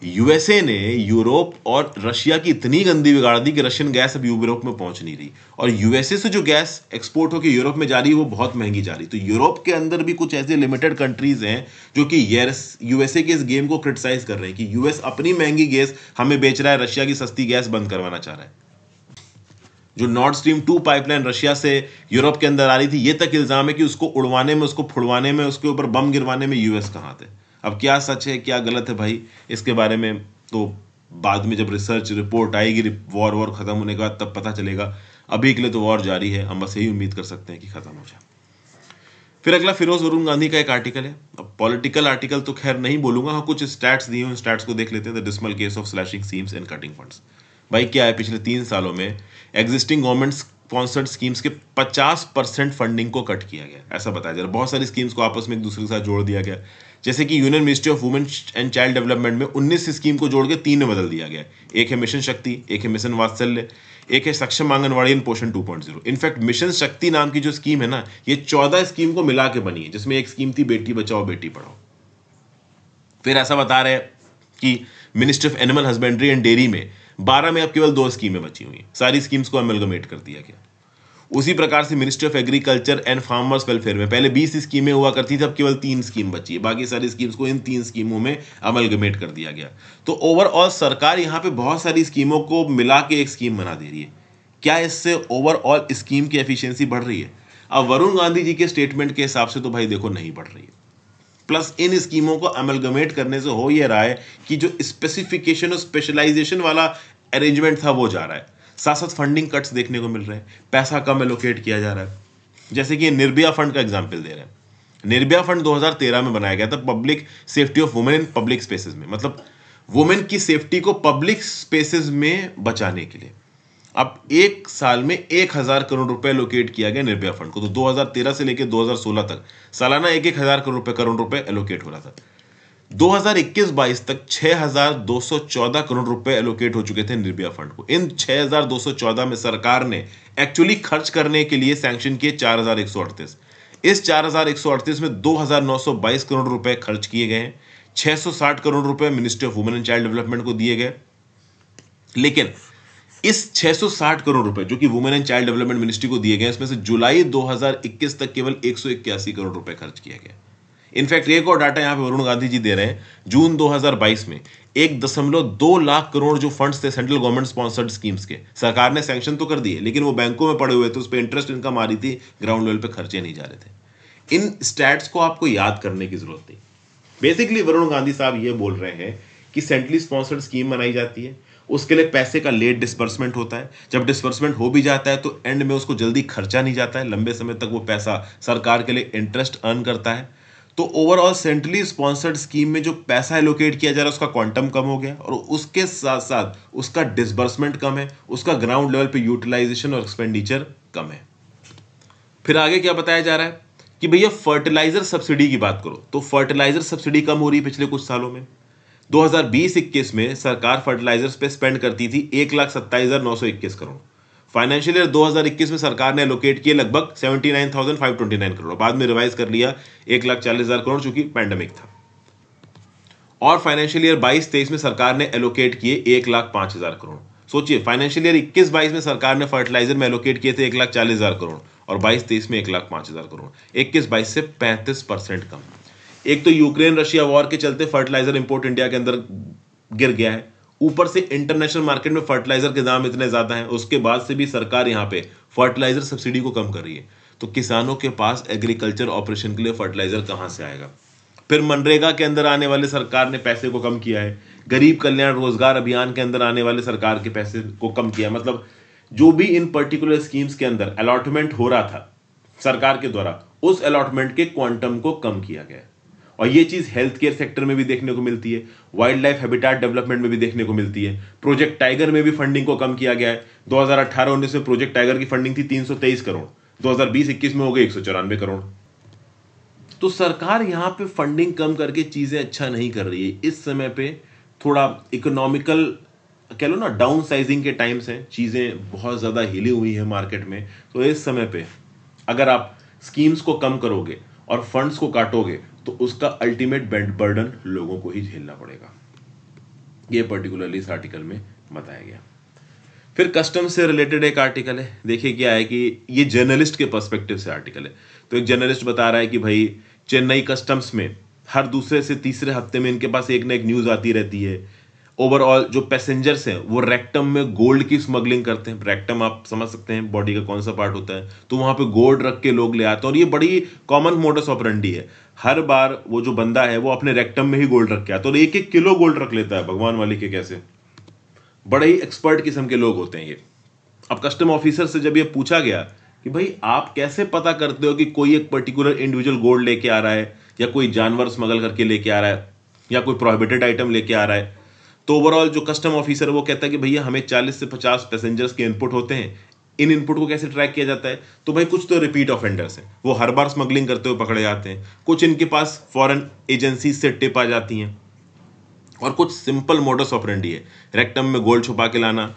यूएसए ने यूरोप और रशिया की इतनी गंदी बिगाड़ दी कि रशियन गैस अब यूरोप में पहुंच नहीं रही, और यूएसए से जो गैस एक्सपोर्ट होकर यूरोप में जा रही है वो बहुत महंगी जा रही। तो यूरोप के अंदर भी कुछ ऐसे लिमिटेड कंट्रीज हैं जो कि यूएसए के इस गेम को क्रिटिसाइज कर रहे हैं कि यूएस अपनी महंगी गैस हमें बेच रहा है, रशिया की सस्ती गैस बंद करवाना चाह रहा है। जो नॉर्ड स्ट्रीम 2 पाइपलाइन रशिया से यूरोप के अंदर आ रही थी, ये तक इल्जाम है कि उसको उड़वाने में, उसको फुड़वाने में, उसके ऊपर बम गिरवाने में यूएस का हाथ है। अब क्या सच है क्या गलत है भाई, इसके बारे में तो बाद में जब रिसर्च रिपोर्ट आएगी, वॉर खत्म होने के बाद, तब पता चलेगा। अभी के लिए तो वॉर जारी है, हम बस यही उम्मीद कर सकते हैं कि खत्म हो जाए। फिर अगला फिरोज वरुण गांधी का एक आर्टिकल है। अब पॉलिटिकल आर्टिकल तो खैर नहीं बोलूंगा, हाँ कुछ स्टैट्स दिए, उन स्टैट्स को देख लेते हैं। The dismal case of slashing seems and cutting funds. भाई क्या है, पिछले 3 सालों में एग्जिस्टिंग गवर्नमेंट स्पॉन्सर्ड स्कीम्स के 50% फंडिंग को कट किया गया, ऐसा बताया जा रहा है। बहुत सारी स्कीम्स को आपस में एक दूसरे के साथ जोड़ दिया गया। जैसे कि union ministry of women and child development में 19 स्कीम को जोड़ के 3 में बदल दिया गया। एक है मिशन शक्ति, एक है मिशन वात्सल्य, एक है सक्षम आंगनवाड़ी एंड पोषण 2.0। इनफैक्ट मिशन शक्ति नाम की जो स्कीम है ना, ये 14 स्कीम को मिला के बनी है, जिसमें एक स्कीम थी बेटी बचाओ बेटी पढ़ाओ। फिर ऐसा बता रहे हैं कि ministry of animal husbandry and dairy में 12 में अब केवल 2 स्कीमें बची हुई हैं, सारी स्कीम्स को अमेलगमेट कर दिया गया। उसी प्रकार से ministry of agriculture and farmers welfare में पहले 20 स्कीमें हुआ करती थी, अब केवल 3 स्कीम बची है, बाकी सारी स्कीम्स को इन 3 स्कीमों में अमलगमेट कर दिया गया। तो ओवरऑल सरकार यहां पे बहुत सारी स्कीमों को मिला के एक स्कीम बना दे रही है। क्या इससे ओवरऑल स्कीम की एफिशिएंसी बढ़ रही है? अब वरुण गांधी जी के स्टेटमेंट के हिसाब से तो भाई देखो नहीं बढ़ रही है। प्लस इन स्कीमों को अमलगमेट करने से हो यह रहा है कि जो स्पेसिफिकेशन और स्पेशलाइजेशन वाला अरेंजमेंट था वो जा रहा है, साथ साथ फंडिंग कट्स देखने को मिल रहे हैं, पैसा कम एलोकेट किया जा रहा है। जैसे कि निर्भया फंड का एग्जांपल दे रहे हैं। निर्भया फंड 2013 में बनाया गया था public safety of women in public spaces में, मतलब वुमेन की सेफ्टी को पब्लिक स्पेसेस में बचाने के लिए। अब 1 साल में 1000 करोड़ रुपए एलोकेट किया गया निर्भया फंड को। तो 2013 से लेकर 2016 तक सालाना 1,000 करोड़ रुपए एलोकेट हो रहा था। 2021-22 तक 6,214 करोड़ रुपए एलोकेट हो चुके थे निर्भया फंड को। इन 6,214 में सरकार ने एक्चुअली खर्च करने के लिए सैंक्शन किए 4,138। इस 4,138 में 2,922 करोड़ रुपए खर्च किए गए हैं। 660 करोड़ रुपए ministry of women and child development को दिए गए। लेकिन इस 660 करोड़ रुपए जो कि women and child development ministry को दिए गए, इसमें से जुलाई 2021 तक केवल 181 करोड़ रुपए खर्च किया गया। इनफैक्ट एक और डाटा यहां पे वरुण गांधी जी दे रहे हैं, जून 2022 में 1.2 लाख करोड़ जो फंड्स थे सेंट्रल गवर्नमेंट स्पॉन्सर्ड स्कीम्स के, सरकार ने सैंक्शन तो कर दिए लेकिन वो बैंकों में पड़े हुए थे, उस पर इंटरेस्ट इनकम आ रही थी, ग्राउंड लेवल पे खर्चे नहीं जा रहे थे। इन स्टैट्स को आपको याद करने की जरूरत नहीं, बेसिकली वरुण गांधी साहब ये बोल रहे हैं कि सेंट्रली स्पॉन्सर्ड स्कीम बनाई जाती है, उसके लिए पैसे का लेट डिस्बर्समेंट होता है, जब डिस्बर्समेंट हो भी जाता है तो एंड में उसको जल्दी खर्चा नहीं जाता है, लंबे समय तक वो पैसा सरकार के लिए इंटरेस्ट अर्न करता है। तो ओवरऑल सेंट्रली स्पॉन्सर्ड स्कीम में जो पैसा एलोकेट किया जा रहा है उसका क्वांटम कम हो गया और उसके साथ साथ उसका डिसबर्समेंट कम है, उसका ग्राउंड लेवल पे यूटिलाइजेशन और एक्सपेंडिचर कम है। फिर आगे क्या बताया जा रहा है कि भैया फर्टिलाइजर सब्सिडी की बात करो तो फर्टिलाइजर सब्सिडी कम हो रही है पिछले कुछ सालों में। 2020-21 में सरकार फर्टिलाइजर्स पे स्पेंड करती थी 1,27,921 करोड़। फाइनेंशियल ईयर 2021 में सरकार ने एलोकेट किए लगभग 79,529 करोड़, बाद में रिवाइज कर लिया 1,40,000 करोड़ चूंकि पैंडेमिक था। और फाइनेंशियल ईयर 22-23 में सरकार ने एलोकेट किए 1,05,000 करोड़। सोचिए फाइनेंशियल ईयर 21-22 में सरकार ने फर्टिलाइजर में एलोकेट किए थे 1,40,000 करोड़ और 22-23 में 1,05,000 करोड़, 21-22 से 35% कम। एक तो यूक्रेन रशिया वॉर के चलते फर्टिलाइजर इंपोर्ट इंडिया के अंदर गिर गया है, ऊपर से इंटरनेशनल मार्केट में फर्टिलाइजर के दाम इतने ज्यादा हैं, उसके बाद से भी सरकार यहां पे फर्टिलाइजर सब्सिडी को कम कर रही है। तो किसानों के पास एग्रीकल्चर ऑपरेशन के लिए फर्टिलाइजर कहां से आएगा। फिर मनरेगा के अंदर आने वाले सरकार ने पैसे को कम किया है, गरीब कल्याण रोजगार अभियान के अंदर आने वाले सरकार के पैसे को कम किया, मतलब जो भी इन पर्टिकुलर स्कीम्स के अंदर अलॉटमेंट हो रहा था सरकार के द्वारा उस अलॉटमेंट के क्वांटम को कम किया गया। और ये चीज हेल्थ केयर सेक्टर में भी देखने को मिलती है, वाइल्ड लाइफ हैबिटेट डेवलपमेंट में भी देखने को मिलती है। प्रोजेक्ट टाइगर में भी फंडिंग को कम किया गया है। 2018-19 में प्रोजेक्ट टाइगर की फंडिंग थी 323 करोड़, 2020-21 में हो गई 194 करोड़। तो सरकार यहां पे फंडिंग कम करके चीजें अच्छा नहीं कर रही है। इस समय पे थोड़ा इकोनॉमिकल कह लो ना डाउन साइजिंग के टाइम्स हैं, चीजें बहुत ज्यादा हिली हुई है मार्केट में। तो इस समय पे अगर आप स्कीम्स को कम करोगे और फंड्स को काटोगे तो उसका अल्टीमेट बर्डन लोगों को ही झेलना पड़ेगा। ये पर्टिकुलरली इस आर्टिकल में बताया गया। फिर कस्टम से रिलेटेड एक आर्टिकल है, देखिए क्या है कि ये जर्नलिस्ट के पर्सपेक्टिव से आर्टिकल है। तो एक जर्नलिस्ट बता रहा है कि भाई चेन्नई कस्टम्स में हर दूसरे से तीसरे हफ्ते में इनके पास एक ना एक न्यूज आती रहती है। ओवरऑल जो पैसेंजर्स हैं वो रेक्टम में गोल्ड की स्मगलिंग करते हैं। रेक्टम आप समझ सकते हैं बॉडी का कौन सा पार्ट होता है, तो वहां पे गोल्ड रख के लोग ले आते हैं और ये बड़ी कॉमन मोडस ऑपरेंडी है। हर बार वो जो बंदा है वो अपने रेक्टम में ही गोल्ड रख के आता है और 1-1 किलो गोल्ड रख लेता है, भगवान वाली के कैसे। बड़े ही एक्सपर्ट किस्म के लोग होते हैं ये। अब कस्टम ऑफिसर से जब ये पूछा गया कि भाई आप कैसे पता करते हो कि कोई एक पर्टिकुलर इंडिविजुअल गोल्ड लेके आ रहा है या कोई जानवर स्मगल करके लेके आ रहा है या कोई प्रोहिबिटेड आइटम लेके आ रहा है, तो ओवरऑल जो कस्टम ऑफिसर है वो कहता है कि भैया हमें 40 से 50 पैसेंजर्स के इनपुट होते हैं। इन इनपुट को कैसे ट्रैक किया जाता है, तो भाई कुछ तो रिपीट ऑफेंडर्स हैं, वो हर बार स्मगलिंग करते हुए पकड़े जाते हैं। कुछ इनके पास फॉरेन एजेंसी से टिप आ जाती हैं और कुछ सिंपल मोडस ऑपरेंडी है, रेक्टम में गोल्ड छुपा के लाना,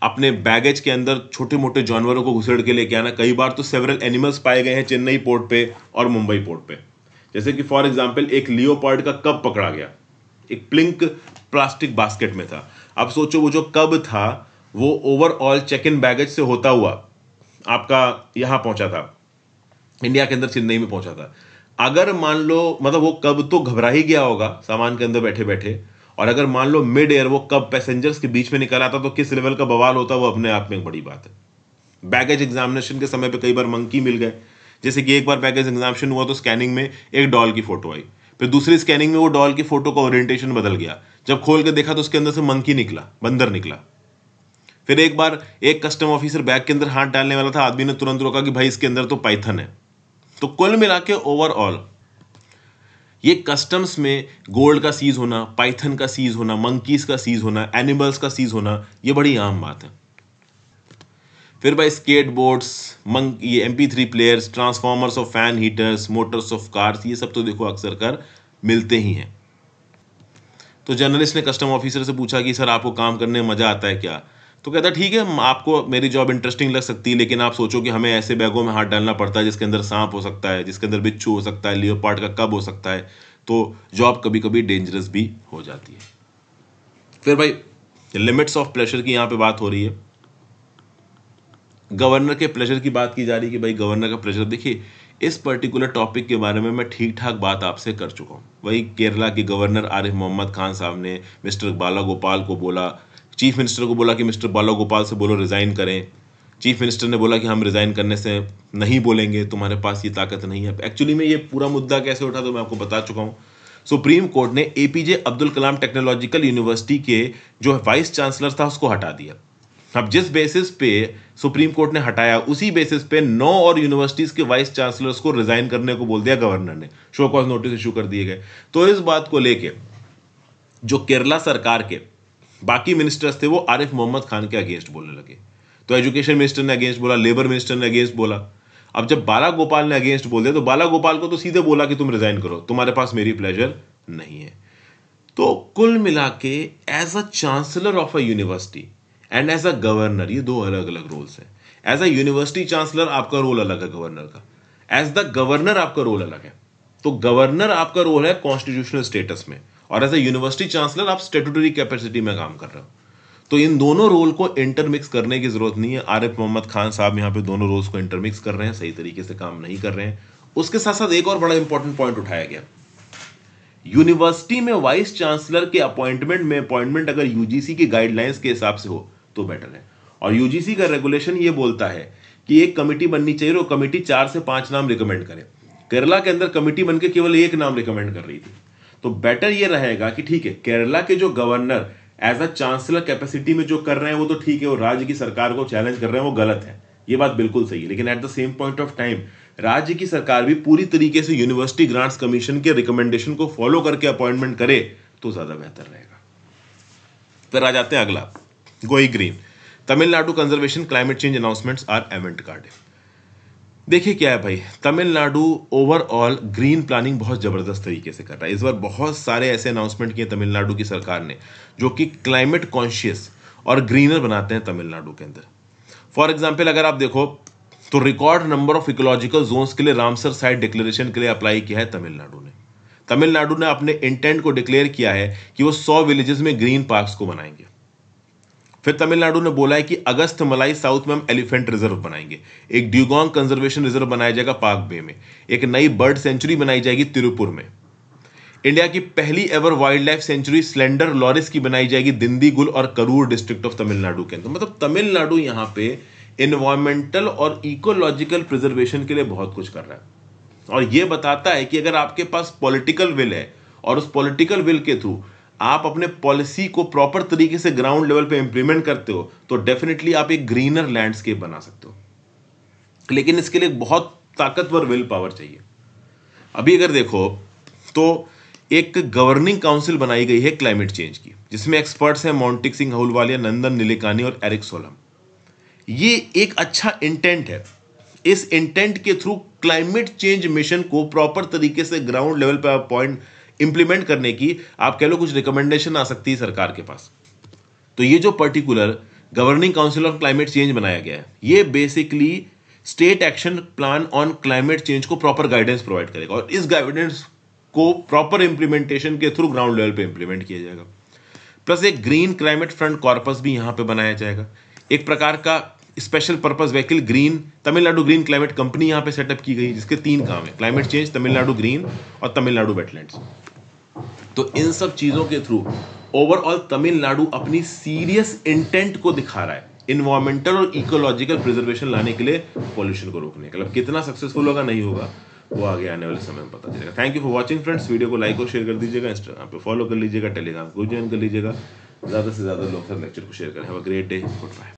अपने बैगेज के अंदर छोटे मोटे जानवरों को घुसेड़ के लेके आना। कई बार तो सेवरल एनिमल्स पाए गए हैं चेन्नई पोर्ट पे और मुंबई पोर्ट पे, जैसे कि फॉर एग्जांपल एक लियोपार्ड का कब पकड़ा गया, एक प्लिंक प्लास्टिक बास्केट में था। अब सोचो वो जो कब था वो ओवरऑल चेक इन बैगेज से होता हुआ आपका यहां पहुंचा था, इंडिया के अंदर चेन्नई में पहुंचा था। अगर मान लो मतलब वो कब तो घबरा ही गया होगा सामान के अंदर बैठे बैठे, और अगर मान लो मिड एयर वो कब पैसेंजर्स के बीच में निकल आता तो किस लेवल का बवाल होता, वो अपने आप में एक बड़ी बात है। बैगेज एग्जामिनेशन के समय पे कई बार मंकी मिल गए, जैसे कि एक बार बैगेज एग्जामिनेशन हुआ तो स्कैनिंग में एक डॉल की फोटो आई, फिर दूसरी स्कैनिंग में वो डॉल की फोटो का ओरिएंटेशन बदल गया, जब खोल के देखा तो उसके अंदर से मंकी निकला, बंदर निकला। फिर एक बार एक कस्टम ऑफिसर बैग के अंदर हाथ डालने वाला था, आदमी ने तुरंत रोका कि भाई इसके अंदर तो पाइथन है। तो कुल मिला के ओवरऑल ये कस्टम्स में गोल्ड का सीज होना, पाइथन का सीज होना, मंकीज का सीज होना, एनिमल्स का सीज होना, ये बड़ी आम बात है। फिर भाई स्केट बोर्ड्स, ये MP3 players, transformers of fan heaters, Motors of cars, ये सब तो देखो अक्सर कर मिलते ही हैं। तो जर्नलिस्ट ने कस्टम ऑफिसर से पूछा कि सर आपको काम करने में मजा आता है क्या, तो कहता ठीक है आपको मेरी जॉब इंटरेस्टिंग लग सकती है, लेकिन आप सोचो कि हमें ऐसे बैगों में हाथ डालना पड़ता है जिसके अंदर सांप हो सकता है, जिसके अंदर बिच्छू हो सकता है, लियोपार्ड का कब हो सकता है, तो जॉब कभी कभी डेंजरस भी हो जाती है। फिर भाई लिमिट्स ऑफ प्लेजर की यहां पे बात हो रही है, गवर्नर के प्लेजर की बात की जा रही है कि भाई गवर्नर का प्लेजर। देखिए इस पर्टिकुलर टॉपिक के बारे में मैं ठीक ठाक बात आपसे कर चुका हूं। वही केरला के गवर्नर आरिफ मोहम्मद खान साहब ने मिस्टर बाला गोपाल को बोला, चीफ मिनिस्टर को बोला कि मिस्टर बाला गोपाल से बोलो रिजाइन करें। चीफ मिनिस्टर ने बोला कि हम रिजाइन करने से नहीं बोलेंगे, तुम्हारे पास ये ताकत नहीं है। एक्चुअली में ये पूरा मुद्दा कैसे उठा तो मैं आपको बता चुका हूं। सुप्रीम कोर्ट ने APJ Abdul Kalam technological university के जो वाइस चांसलर था उसको हटा दिया। अब जिस बेसिस पे सुप्रीम कोर्ट ने हटाया उसी बेसिस पे 9 और यूनिवर्सिटीज के वाइस चांसलर्स को रिजाइन करने को बोल दिया गवर्नर ने, शो कॉज नोटिस इशू कर दिए गए। तो इस बात को लेके जो केरला सरकार के बाकी मिनिस्टर्स थे वो आरिफ मोहम्मद खान के अगेंस्ट बोलने लगे। तो एजुकेशन मिनिस्टर ने अगेंस्ट बोला, लेबर मिनिस्टर ने अगेंस्ट बोला। अब जब बाला गोपाल ने अगेंस्ट बोल दिया तो बाला गोपाल को तो सीधे बोला कि तुम रिजाइन करो, तुम्हारे पास मेरी प्लेजर नहीं है। तो कुल मिला के as a chancellor of a university and as a governor, ये दो अलग अलग रोल्स हैं। एज अ यूनिवर्सिटी चांसलर आपका रोल अलग है गवर्नर का, एज द गवर्नर आपका रोल अलग है। तो गवर्नर आपका रोल है कॉन्स्टिट्यूशनल स्टेटस में, और एज अ यूनिवर्सिटी चांसलर आप स्टेट्यूटरी कैपेसिटी में काम कर रहे हो। तो इन दोनों रोल को इंटरमिक्स करने की जरूरत नहीं है। आरिफ मोहम्मद खान साहब यहाँ पे दोनों रोल्स को इंटरमिक्स कर रहे हैं, सही तरीके से काम नहीं कर रहे हैं। उसके साथ साथ एक और बड़ा इंपॉर्टेंट पॉइंट उठाया गया, यूनिवर्सिटी में वाइस चांसलर के अपॉइंटमेंट अगर यूजीसी की गाइडलाइंस के हिसाब से हो तो बेटर है। और यूजीसी का रेगुलेशन ये बोलता है कि एक कमिटी बननी चाहिए और कमिटी 4 से 5 नाम रिकमेंड करे। केरला के अंदर कमिटी बनकर केवल 1 नाम रिकमेंड कर रही थी। तो बेटर ये रहेगा कि ठीक है, केरला के जो governor as a chancellor capacity में जो कर रहे हैं वो तो ठीक है, वो राज्य की सरकार को चैलेंज कर रहे हैं, वो गलत है, ये बात बिल्कुल सही है। लेकिन at the same point of time राज्य की सरकार भी पूरी तरीके से यूनिवर्सिटी ग्रांट्स कमीशन के रिकमेंडेशन को फॉलो करके अपॉइंटमेंट करे तो ज्यादा बेहतर रहेगा। फिर आ जाते हैं अगला, गोई green, Tamil Nadu conservation climate change announcements are event card. देखिए क्या है भाई, तमिलनाडु ओवरऑल ग्रीन प्लानिंग बहुत जबरदस्त तरीके से कर रहा है। इस बार बहुत सारे ऐसे अनाउंसमेंट किए तमिलनाडु की सरकार ने जो कि क्लाइमेट कॉन्शियस और ग्रीनर बनाते हैं तमिलनाडु के अंदर। फॉर एग्जाम्पल अगर आप देखो तो record number of ecological zones के लिए रामसर साइट डिक्लेरेशन के लिए अप्लाई किया है तमिलनाडु ने। तमिलनाडु ने अपने इंटेंट को डिक्लेयर किया है कि वो 100 विलेजेस में ग्रीन पार्क्स को बनाएंगे। फिर तमिलनाडु ने बोला है कि अगस्त मलाई साउथ में हम एलिफेंट रिजर्व बनाएंगे, एक ड्यूगोंग कंजर्वेशन रिजर्व बनाया जाएगा पार्क बे में, एक नई बर्ड सेंचुरी बनाई जाएगी तिरुपुर में, इंडिया की पहली ever wildlife sanctuary slender loris की बनाई जाएगी दिंदीगुल और करूर डिस्ट्रिक्ट ऑफ तमिलनाडु के अंदर। मतलब तमिलनाडु यहां पे एनवायरमेंटल और इकोलॉजिकल प्रिजर्वेशन के लिए बहुत कुछ कर रहा है। और यह बताता है कि अगर आपके पास पॉलिटिकल विल है और उस पॉलिटिकल विल के थ्रू आप अपने पॉलिसी को प्रॉपर तरीके से ग्राउंड लेवल पे इंप्लीमेंट करते हो तो डेफिनेटली आप एक ग्रीनर लैंडस्केप बना सकते हो। लेकिन इसके लिए बहुत ताकतवर विल पावर चाहिए। अभी अगर देखो तो एक गवर्निंग काउंसिल बनाई गई है क्लाइमेट चेंज की, जिसमें एक्सपर्ट्स हैं मोंटिक सिंह अहलूवालिया, नंदन निलेकानी और एरिक सोलम। ये एक अच्छा इंटेंट है। इस इंटेंट के थ्रू क्लाइमेट चेंज मिशन को प्रॉपर तरीके से ग्राउंड लेवल पर पॉइंट इंप्लीमेंट करने की आप कह लो कुछ रिकमेंडेशन आ सकती है सरकार के पास। तो ये जो particular governing council on climate change बनाया गया है, ये basically state action plan on climate change को प्रॉपर गाइडेंस प्रोवाइड करेगा और इस गाइडेंस को प्रॉपर इंप्लीमेंटेशन के थ्रू ग्राउंड लेवल पे इंप्लीमेंट किया जाएगा। प्लस एक ग्रीन क्लाइमेट फ्रंट कॉर्पस भी यहां पे बनाया जाएगा, एक प्रकार का special purpose vehicle green Tamil Nadu green climate company यहां पे सेटअप की गई, जिसके 3 काम है, क्लाइमेट चेंज, तमिलनाडु ग्रीन और तमिलनाडु वेटलैंड्स। तो इन सब चीजों के थ्रू ओवरऑल तमिलनाडु अपनी सीरियस इंटेंट को दिखा रहा है इन्वायरमेंटल और इकोलॉजिकल प्रिजर्वेशन लाने के लिए, पॉल्यूशन को रोकने के लिए। अब कितना सक्सेसफुल होगा नहीं होगा वो आगे आने वाले समय में पता चलेगा। Thank you for watching friends, video को लाइक और शेयर कर दीजिएगा, इंस्टाग्राम पे फॉलो कर लीजिएगा, टेलीग्राम को ज्वाइन कर लीजिएगा, ज्यादा से ज्यादा लोग लेक्चर को शेयर करें। Have a great day, good bye.